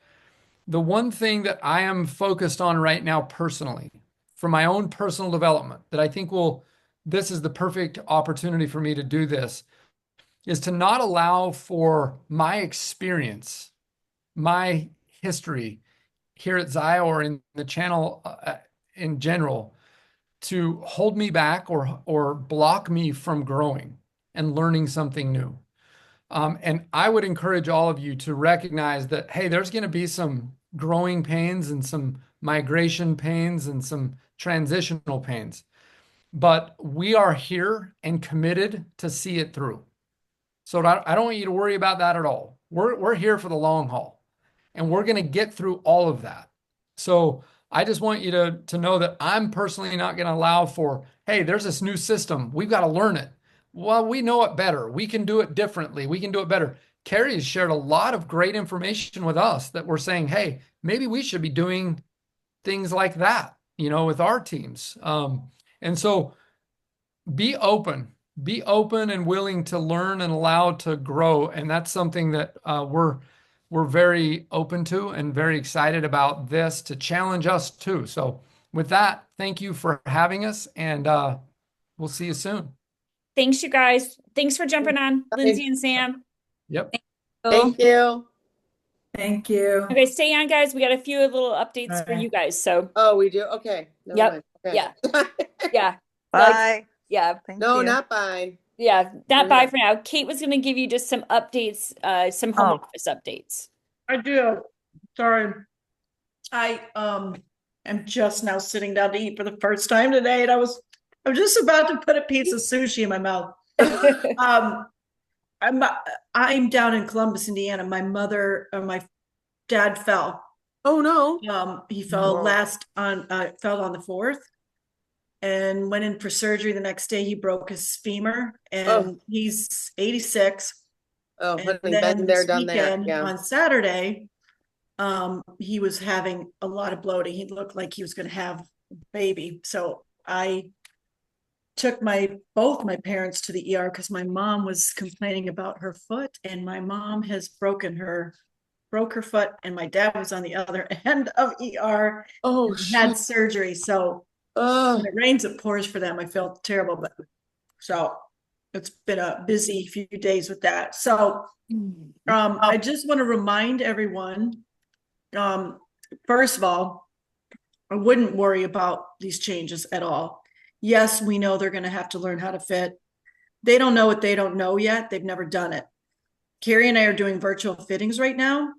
S4: The one thing that I am focused on right now personally, for my own personal development, that I think this is the perfect opportunity for me to do this, is to not allow for my experience, my history here at Zyia or in the channel in general to hold me back or block me from growing and learning something new. And I would encourage all of you to recognize that, hey, there's going to be some growing pains and some migration pains and some transitional pains, but we are here and committed to see it through. So I don't want you to worry about that at all. We're here for the long haul, and we're going to get through all of that. So I just want you to know that I'm personally not going to allow for, hey, there's this new system. We've got to learn it. Well, we know it better. We can do it differently. We can do it better. Carrie has shared a lot of great information with us that we're saying, hey, maybe we should be doing things like that, with our teams. And so be open and willing to learn and allowed to grow. And that's something that we're very open to and very excited about this to challenge us too. So with that, thank you for having us, and we'll see you soon.
S1: Thanks, you guys. Thanks for jumping on,
S2: Bye.
S1: Lindsay and Sam.
S4: Yep.
S2: Thank you.
S6: Thank you.
S1: Okay, stay on, guys. We got a few little updates
S6: All
S1: for
S6: right.
S1: you guys. So,
S2: Oh, we do? Okay. Never
S1: Yep.
S2: mind. Okay.
S1: Yeah. yeah,
S7: Bye.
S1: yeah,
S7: Thank
S2: No,
S7: you.
S2: not bye.
S1: yeah. Not
S2: We're
S1: bye
S2: here.
S1: for now. Kate was going to give you just some updates, some home
S7: Oh.
S1: office updates.
S6: I do. Sorry. I am just now sitting down to eat for the first time today, and I'm just about to put a piece of sushi in my mouth. I'm down in Columbus, Indiana. My dad fell.
S2: Oh, no.
S6: He fell
S2: Whoa.
S6: fell on the 4th and went in for surgery the next day. He broke his femur, and he's 86.
S2: Oh,
S6: And
S2: honey,
S6: then
S2: been there,
S6: this
S2: done that.
S6: weekend,
S2: Yeah.
S6: on Saturday, he was having a lot of bloating. He looked like he was going to have a baby. So I took both my parents to the ER because my mom was complaining about her foot, and my mom has broke her foot, and my dad was on the other end of ER
S2: Oh,
S6: and had
S2: shit.
S6: surgery. So
S2: Oh,
S6: when it rains, it pours for them. I felt terrible, but so it's been a busy few days with that. So I just want to remind everyone, first of all, I wouldn't worry about these changes at all. Yes, we know they're going to have to learn how to fit. They don't know what they don't know yet. They've never done it. Carrie and I are doing virtual fittings right now,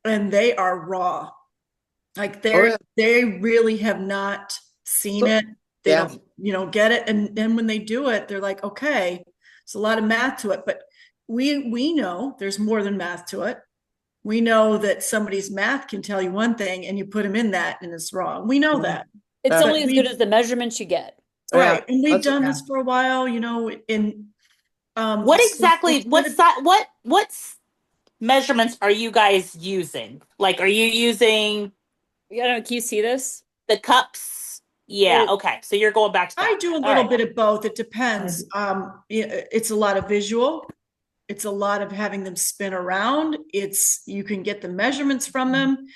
S6: and they are raw. Like they really have not seen it. They
S2: yeah.
S6: don't, get it. And then when they do it, they're like, okay, it's a lot of math to it. But we know there's more than math to it. We know that somebody's math can tell you one thing and you put them in that and it's wrong. We know that.
S1: It's
S2: But
S1: only as good as the measurements you get.
S6: Right. And we've
S2: that's-
S6: done this for a while, in
S3: What exactly, what measurements are you guys using? Like, are you using
S1: I don't know, can you see this?
S3: the cups? Yeah,
S1: Oh.
S3: okay. So you're going back to that.
S6: I do a
S3: All
S6: little
S3: right.
S6: bit of both. It depends. It's a lot of visual. It's a lot of having them spin around. You can get the measurements from them.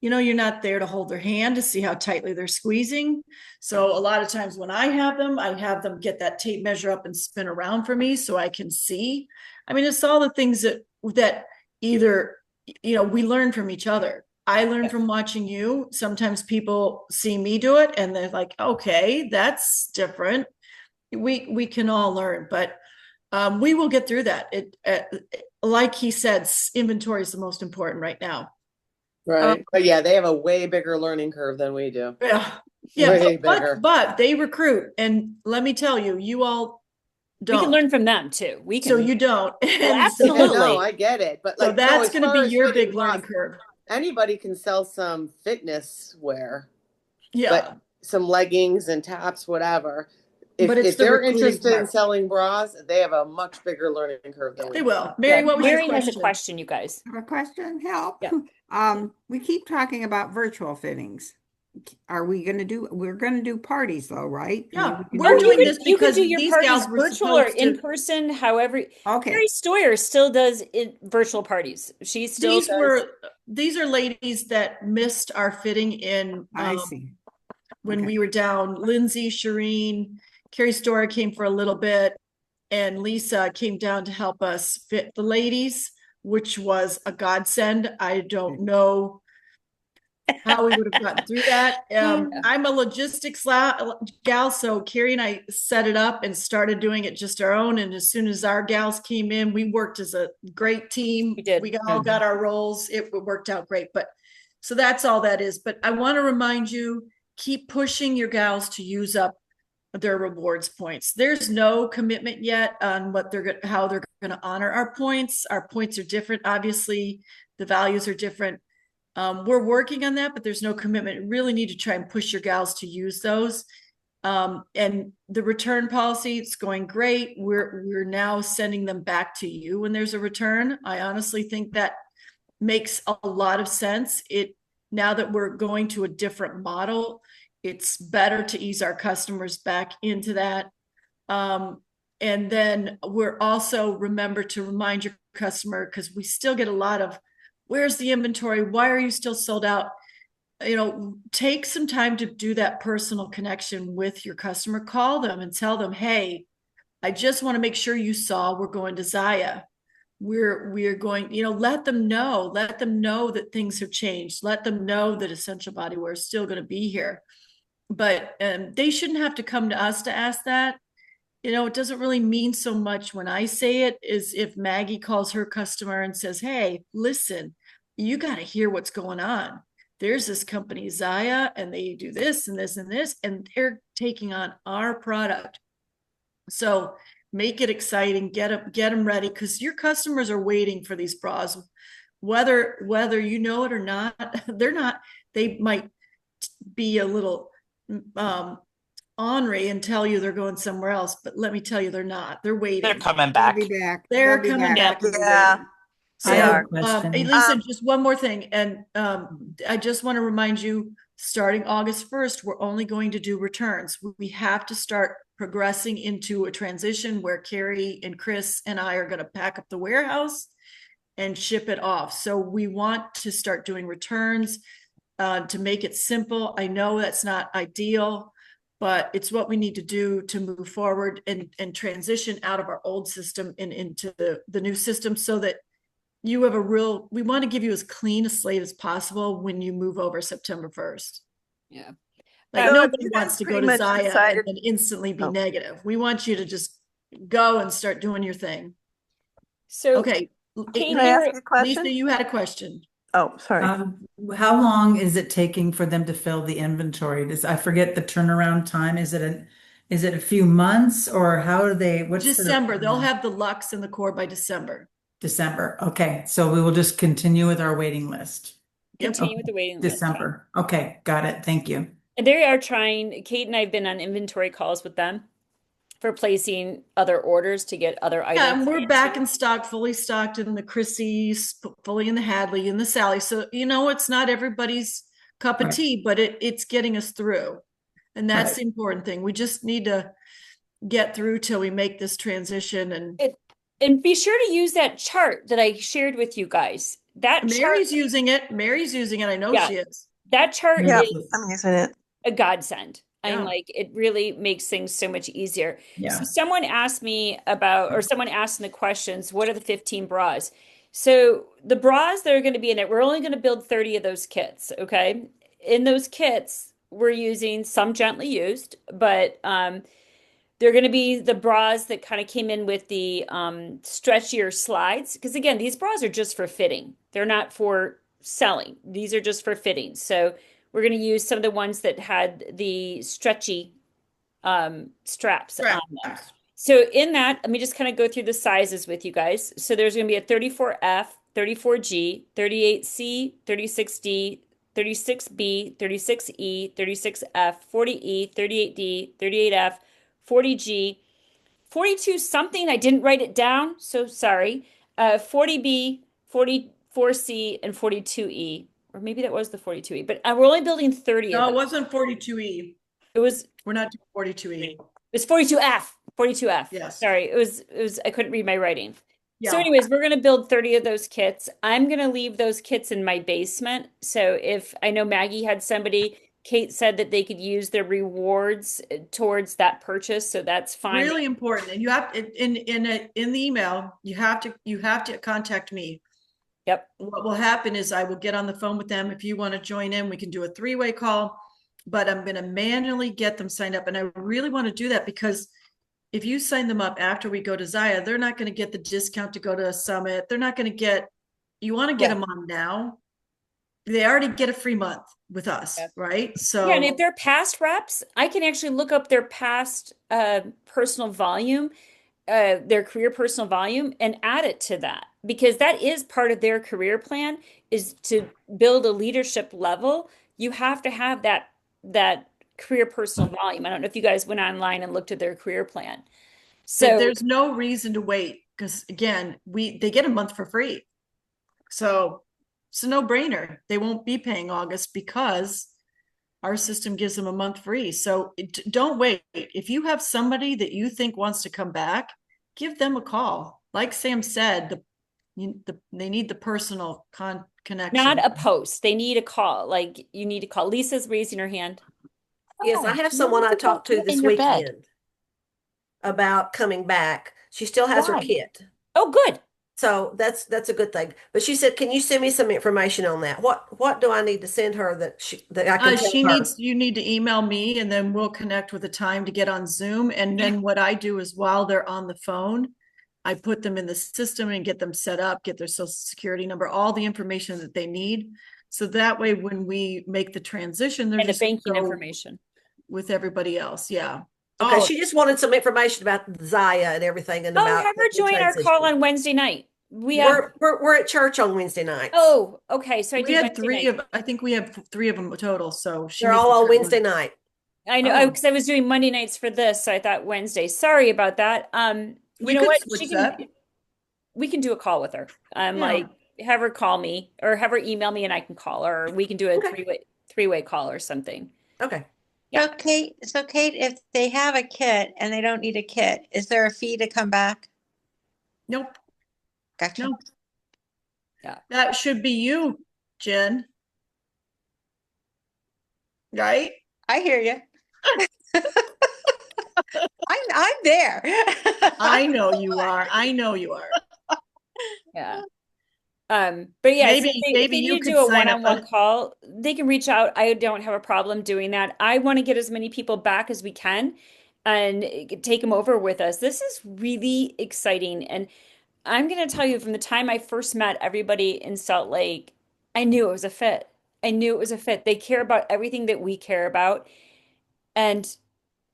S6: You're not there to hold their hand to see how tightly they're squeezing. So a lot of times when I have them get that tape measure up and spin around for me so I can see. I mean, it's all the things that either, we learn from each other. I learn from watching you. Sometimes people see me do it and they're like, okay, that's different. We can all learn, but we will get through that. Like he said, inventory is the most important right now.
S2: Right. But yeah, they have a way bigger learning curve than we do.
S6: Yeah.
S2: Way bigger.
S6: But they recruit. And let me tell you, you all don't.
S1: We can learn from them too. We can.
S6: So you don't.
S3: absolutely.
S2: No, I get it. But
S6: So
S2: like,
S6: that's
S2: as
S6: going to
S2: far
S6: be
S2: as
S6: your
S2: fitting
S6: big learning
S2: bras,
S6: curve.
S2: anybody can sell some fitness wear,
S6: Yeah.
S2: but some leggings and tops, whatever.
S6: But it's
S2: If
S6: the
S2: they're
S6: recruiting
S2: interested in
S6: part.
S2: selling bras, they have a much bigger learning curve than we
S6: They
S2: do.
S6: will. Mary, what was
S1: Mary
S6: your
S1: has a
S6: question?
S1: question, you guys.
S8: I have a question. Help.
S1: Yeah.
S8: We keep talking about virtual fittings. We're going to do parties though, right?
S6: Yeah,
S8: We can
S6: we're
S8: do-
S6: doing this
S1: You can
S6: because
S1: do your
S6: these
S1: parties
S6: gals were
S1: virtual or
S6: supposed to-
S1: in person, however.
S8: Okay.
S1: Mary Stoyer still does virtual parties. She still does.
S6: These are ladies that missed our fitting in
S8: I see.
S6: when
S8: Okay.
S6: we were down. Lindsay, Shireen, Carrie Storer came for a little bit, and Lisa came down to help us fit the ladies, which was a godsend. I don't know how we would have gotten through that. I'm a logistics gal, so Carrie and I set it up and started doing it just our own. And as soon as our gals came in, we worked as a great team.
S1: We did.
S6: We all got our roles. It worked out great. But so that's all that is. But I want to remind you, keep pushing your gals to use up their rewards points. There's no commitment yet on how they're going to honor our points. Our points are different. Obviously, the values are different. We're working on that, but there's no commitment. You really need to try and push your gals to use those. And the return policy, it's going great. We're now sending them back to you when there's a return. I honestly think that makes a lot of sense. Now that we're going to a different model, it's better to ease our customers back into that. And then we're also remember to remind your customer, because we still get a lot of, where's the inventory? Why are you still sold out? You know, take some time to do that personal connection with your customer. Call them and tell them, hey, I just want to make sure you saw we're going to Zyia. We're going, you know, let them know that things have changed. Let them know that Essential Bodywear is still going to be here. But they shouldn't have to come to us to ask that. You know, it doesn't really mean so much when I say it, is if Maggie calls her customer and says, hey, listen, you got to hear what's going on. There's this company, Zyia, and they do this and this and this, and they're taking on our product. So make it exciting, get them ready, because your customers are waiting for these bras. Whether you know it or not, they might be a little ornery and tell you they're going somewhere else, but let me tell you, they're not. They're waiting.
S3: They're coming
S8: They'll
S3: back.
S8: be back.
S6: They're
S8: They'll be
S6: coming back. and
S7: Yeah.
S6: waiting.
S7: They
S6: So,
S7: are.
S6: hey, Lisa, just one more thing. And I just want to remind you, starting August 1st, we're only going to do returns. We have to start progressing into a transition where Carrie and Chris and I are going to pack up the warehouse and ship it off. So we want to start doing returns to make it simple. I know that's not ideal, but it's what we need to do to move forward and transition out of our old system and into the new system, so that you have we want to give you as clean a slate as possible when you move over September 1st.
S1: Yeah.
S6: Like
S7: So
S6: nobody
S7: you
S6: wants
S7: guys
S6: to go
S7: pretty
S6: to
S7: much
S6: Zyia and
S7: decided-
S6: then instantly be
S7: Oh.
S6: negative. We want you to just go and start doing your thing.
S1: So,
S6: Okay.
S1: Kate,
S7: Can I ask you a
S6: Lisa,
S7: question?
S6: you had a question.
S7: Oh, sorry.
S9: How long is it taking for them to fill the inventory? I forget the turnaround time. Is it a few months, or how do they, what's
S6: December. They'll have the Luxe and the Core by December.
S9: December? Okay, so we will just continue with our waiting list.
S1: continue with the waiting list.
S9: December. Okay, got it. Thank you.
S1: And they are trying, Kate and I have been on inventory calls with them for placing other orders to get other items.
S6: Yeah, and we're back in stock, fully stocked in the Chrissy's, fully in the Hadley, in the Sally. So, you know, it's not everybody's cup of
S9: Right.
S6: tea, but it's getting us through. And that's
S9: Right.
S6: the important thing. We just need to get through till we make this transition.
S1: And be sure to use that chart that I shared with you guys. That
S6: Mary's
S1: chart,
S6: using it. I know
S1: Yeah.
S6: she is.
S1: that chart
S7: Yeah,
S1: is
S7: I'm using it.
S1: a godsend. I'm
S6: Yeah.
S1: like, it really makes things so much easier.
S9: Yeah.
S1: So someone asked me about, or someone asked in the questions, what are the 15 bras? So the bras that are going to be in it, we're only going to build 30 of those kits. Okay. In those kits, we're using some gently used, but they're going to be the bras that kind of came in with the stretchier slides. Because again, these bras are just for fitting. They're not for selling. These are just for fitting. So we're going to use some of the ones that had the stretchy straps on them. So in that, let me just kind of go through the sizes with you guys. So there's going to be a 34F, 34G, 38C, 36D, 36B, 36E, 36F, 40E, 38D, 38F, 40G, 42 something. I didn't write it down, so sorry. 40B, 44C, and 42E. Or maybe that was the 42E, but we're only building 30
S6: No,
S1: of
S6: it
S1: them.
S6: wasn't 42E.
S1: It was
S6: We're not doing 42E.
S1: 42F. 42F.
S6: Yes.
S1: Sorry, it was I couldn't read my writing. So
S6: Yeah.
S1: anyways, we're going to build 30 of those kits. I'm going to leave those kits in my basement. So if I know Maggie had somebody, Kate said that they could use their rewards towards that purchase, so that's fine.
S6: Really important. And you have in the email, you have to contact me.
S1: Yep.
S6: What will happen is I will get on the phone with them. If you want to join in, we can do a 3-way call, but I'm going to manually get them signed up. And I really want to do that because if you sign them up after we go to Zyia, they're not going to get the discount to go to a summit. They're not going to get, you want to get them on now. They already get a free month with us, right? So
S1: yeah, and if they're past reps, I can actually look up their past personal volume, their career personal volume, and add it to that, because that is part of their career plan, is to build a leadership level. You have to have that career personal volume. I don't know if you guys went online and looked at their career plan. So
S6: there's no reason to wait, because again, they get a month for free. So it's a no-brainer. They won't be paying August because our system gives them a month free. So don't wait. If you have somebody that you think wants to come back, give them a call. Like Sam said, they need the personal connection.
S1: Not a post. They need a call. Like you need to call. Lisa's raising her hand.
S7: Yes, I have someone I talked to this weekend about coming back. She still has her kit.
S1: Oh, good.
S7: So that's a good thing. But she said, "Can you send me some information on that? What do I need to send her that I can tell her?"
S6: You need to email me, and then we'll connect with a time to get on Zoom. And then what I do is while they're on the phone, I put them in the system and get them set up, get their social security number, all the information that they need. So that way, when we make the transition, they're
S1: And the
S6: just
S1: banking information
S6: with everybody else. Yeah.
S7: Okay, she just wanted some information about Zyia and everything, and about
S1: have her join our call on Wednesday night.
S7: We're at church on Wednesday night.
S1: Oh, okay. So
S6: we had I think we have 3 of them total. So
S7: they're all on Wednesday night.
S1: I know, because I was doing Monday nights for this, so I thought Wednesday. Sorry about that. You know what? We can do a call with her. Like have her call me or have her email me, and I can call her. Or we can do a three-way call or something.
S7: Okay.
S10: Yeah. So Kate, if they have a kit and they don't need a kit, is there a fee to come back?
S6: Nope.
S10: Gotcha.
S6: Nope.
S1: Yeah.
S6: That should be you, Jen. Right?
S10: I hear you. I'm there.
S6: I know you are. I know you are.
S1: Yeah. But yeah,
S6: maybe
S1: if they
S6: you
S1: need to
S6: could
S1: do a
S6: sign
S1: one-on-one call, they can reach out. I don't have a problem doing that. I want to get as many people back as we can and take them over with us. This is really exciting. And I'm going to tell you, from the time I first met everybody in Salt Lake, I knew it was a fit. I knew it was a fit. They care about everything that we care about. And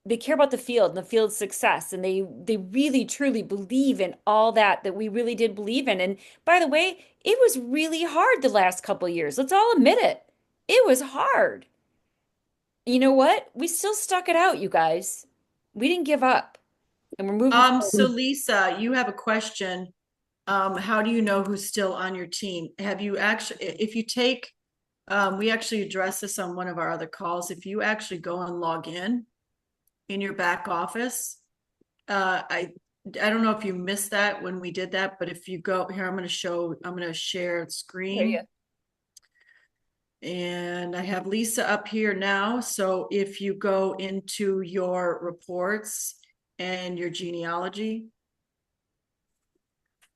S1: they care about the field and the field's success, and they really truly believe in all that we really did believe in. And by the way, it was really hard the last couple of years. Let's all admit it. It was hard. You know what? We still stuck it out, you guys. We didn't give up, and we're moving forward.
S6: So Lisa, you have a question. How do you know who's still on your team? Have you actually, if you take, we actually addressed this on one of our other calls. If you actually go and log in your back office, I don't know if you missed that when we did that, but if you go here, I'm going to share screen. And I have Lisa up here now. So if you go into your reports and your genealogy,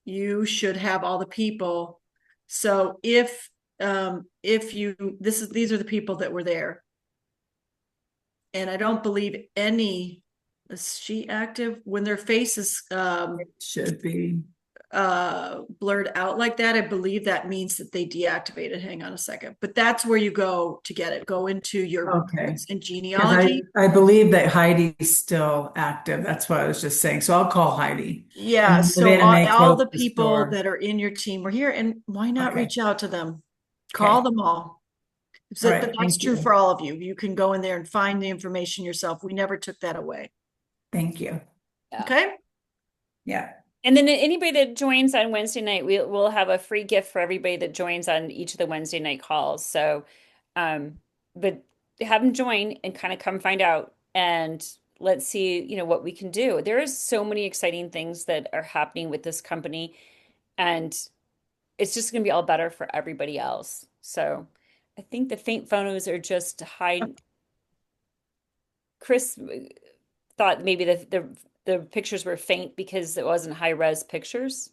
S6: you should have all the people. So if you, these are the people that were there. And I don't believe any, is she active? When their face is
S9: should be
S6: blurred out like that, I believe that means that they deactivated. Hang on a second. But that's where you go to get it. Go into your reports and genealogy.
S9: I believe that Heidi's still active. That's what I was just saying. So I'll call Heidi.
S6: Yeah. So all the people that are in your team were here, and why not reach out to them? Call them all. So that's true for all of you. You can go in there and find the information yourself. We never took that away.
S9: Thank you.
S1: Yeah.
S6: Okay.
S9: Yeah.
S1: And then anybody that joins on Wednesday night, we'll have a free gift for everybody that joins on each of the Wednesday night calls. So, but have them join and kind of come find out, and let's see, what we can do. There is so many exciting things that are happening with this company, and it's just going to be all better for everybody else. So I think the faint photos are just to hide. Chris thought maybe the pictures were faint because it wasn't high res pictures.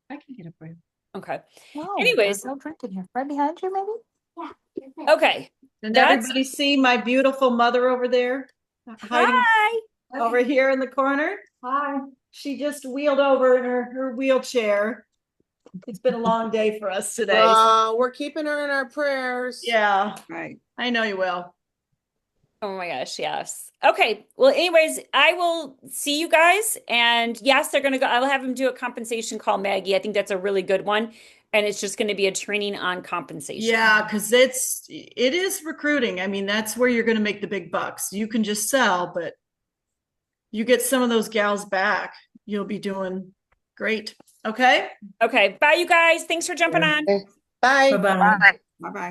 S3: I can get a break.
S1: Okay.
S3: No,
S1: Anyways,
S3: no drinking here. Right behind you, maybe?
S1: Yeah. Okay.
S6: Did everybody see my beautiful mother over there?
S1: Hi.
S6: Over here in the corner. Hi. She just wheeled over in her wheelchair. It's been a long day for us today.
S2: We're keeping her in our prayers.
S6: Yeah.
S8: Right.
S6: I know you will.
S1: Oh my gosh, yes. Okay. Well, anyways, I will see you guys. And yes, they're going to go. I'll have them do a compensation call, Maggie. I think that's a really good one. And it's just going to be a training on compensation.
S6: Yeah, because it is recruiting. I mean, that's where you're going to make the big bucks. You can just sell, but you get some of those gals back, you'll be doing great. Okay.
S1: Okay. Bye, you guys. Thanks for jumping on.
S2: Bye.
S9: Bye-bye.
S8: Bye-bye.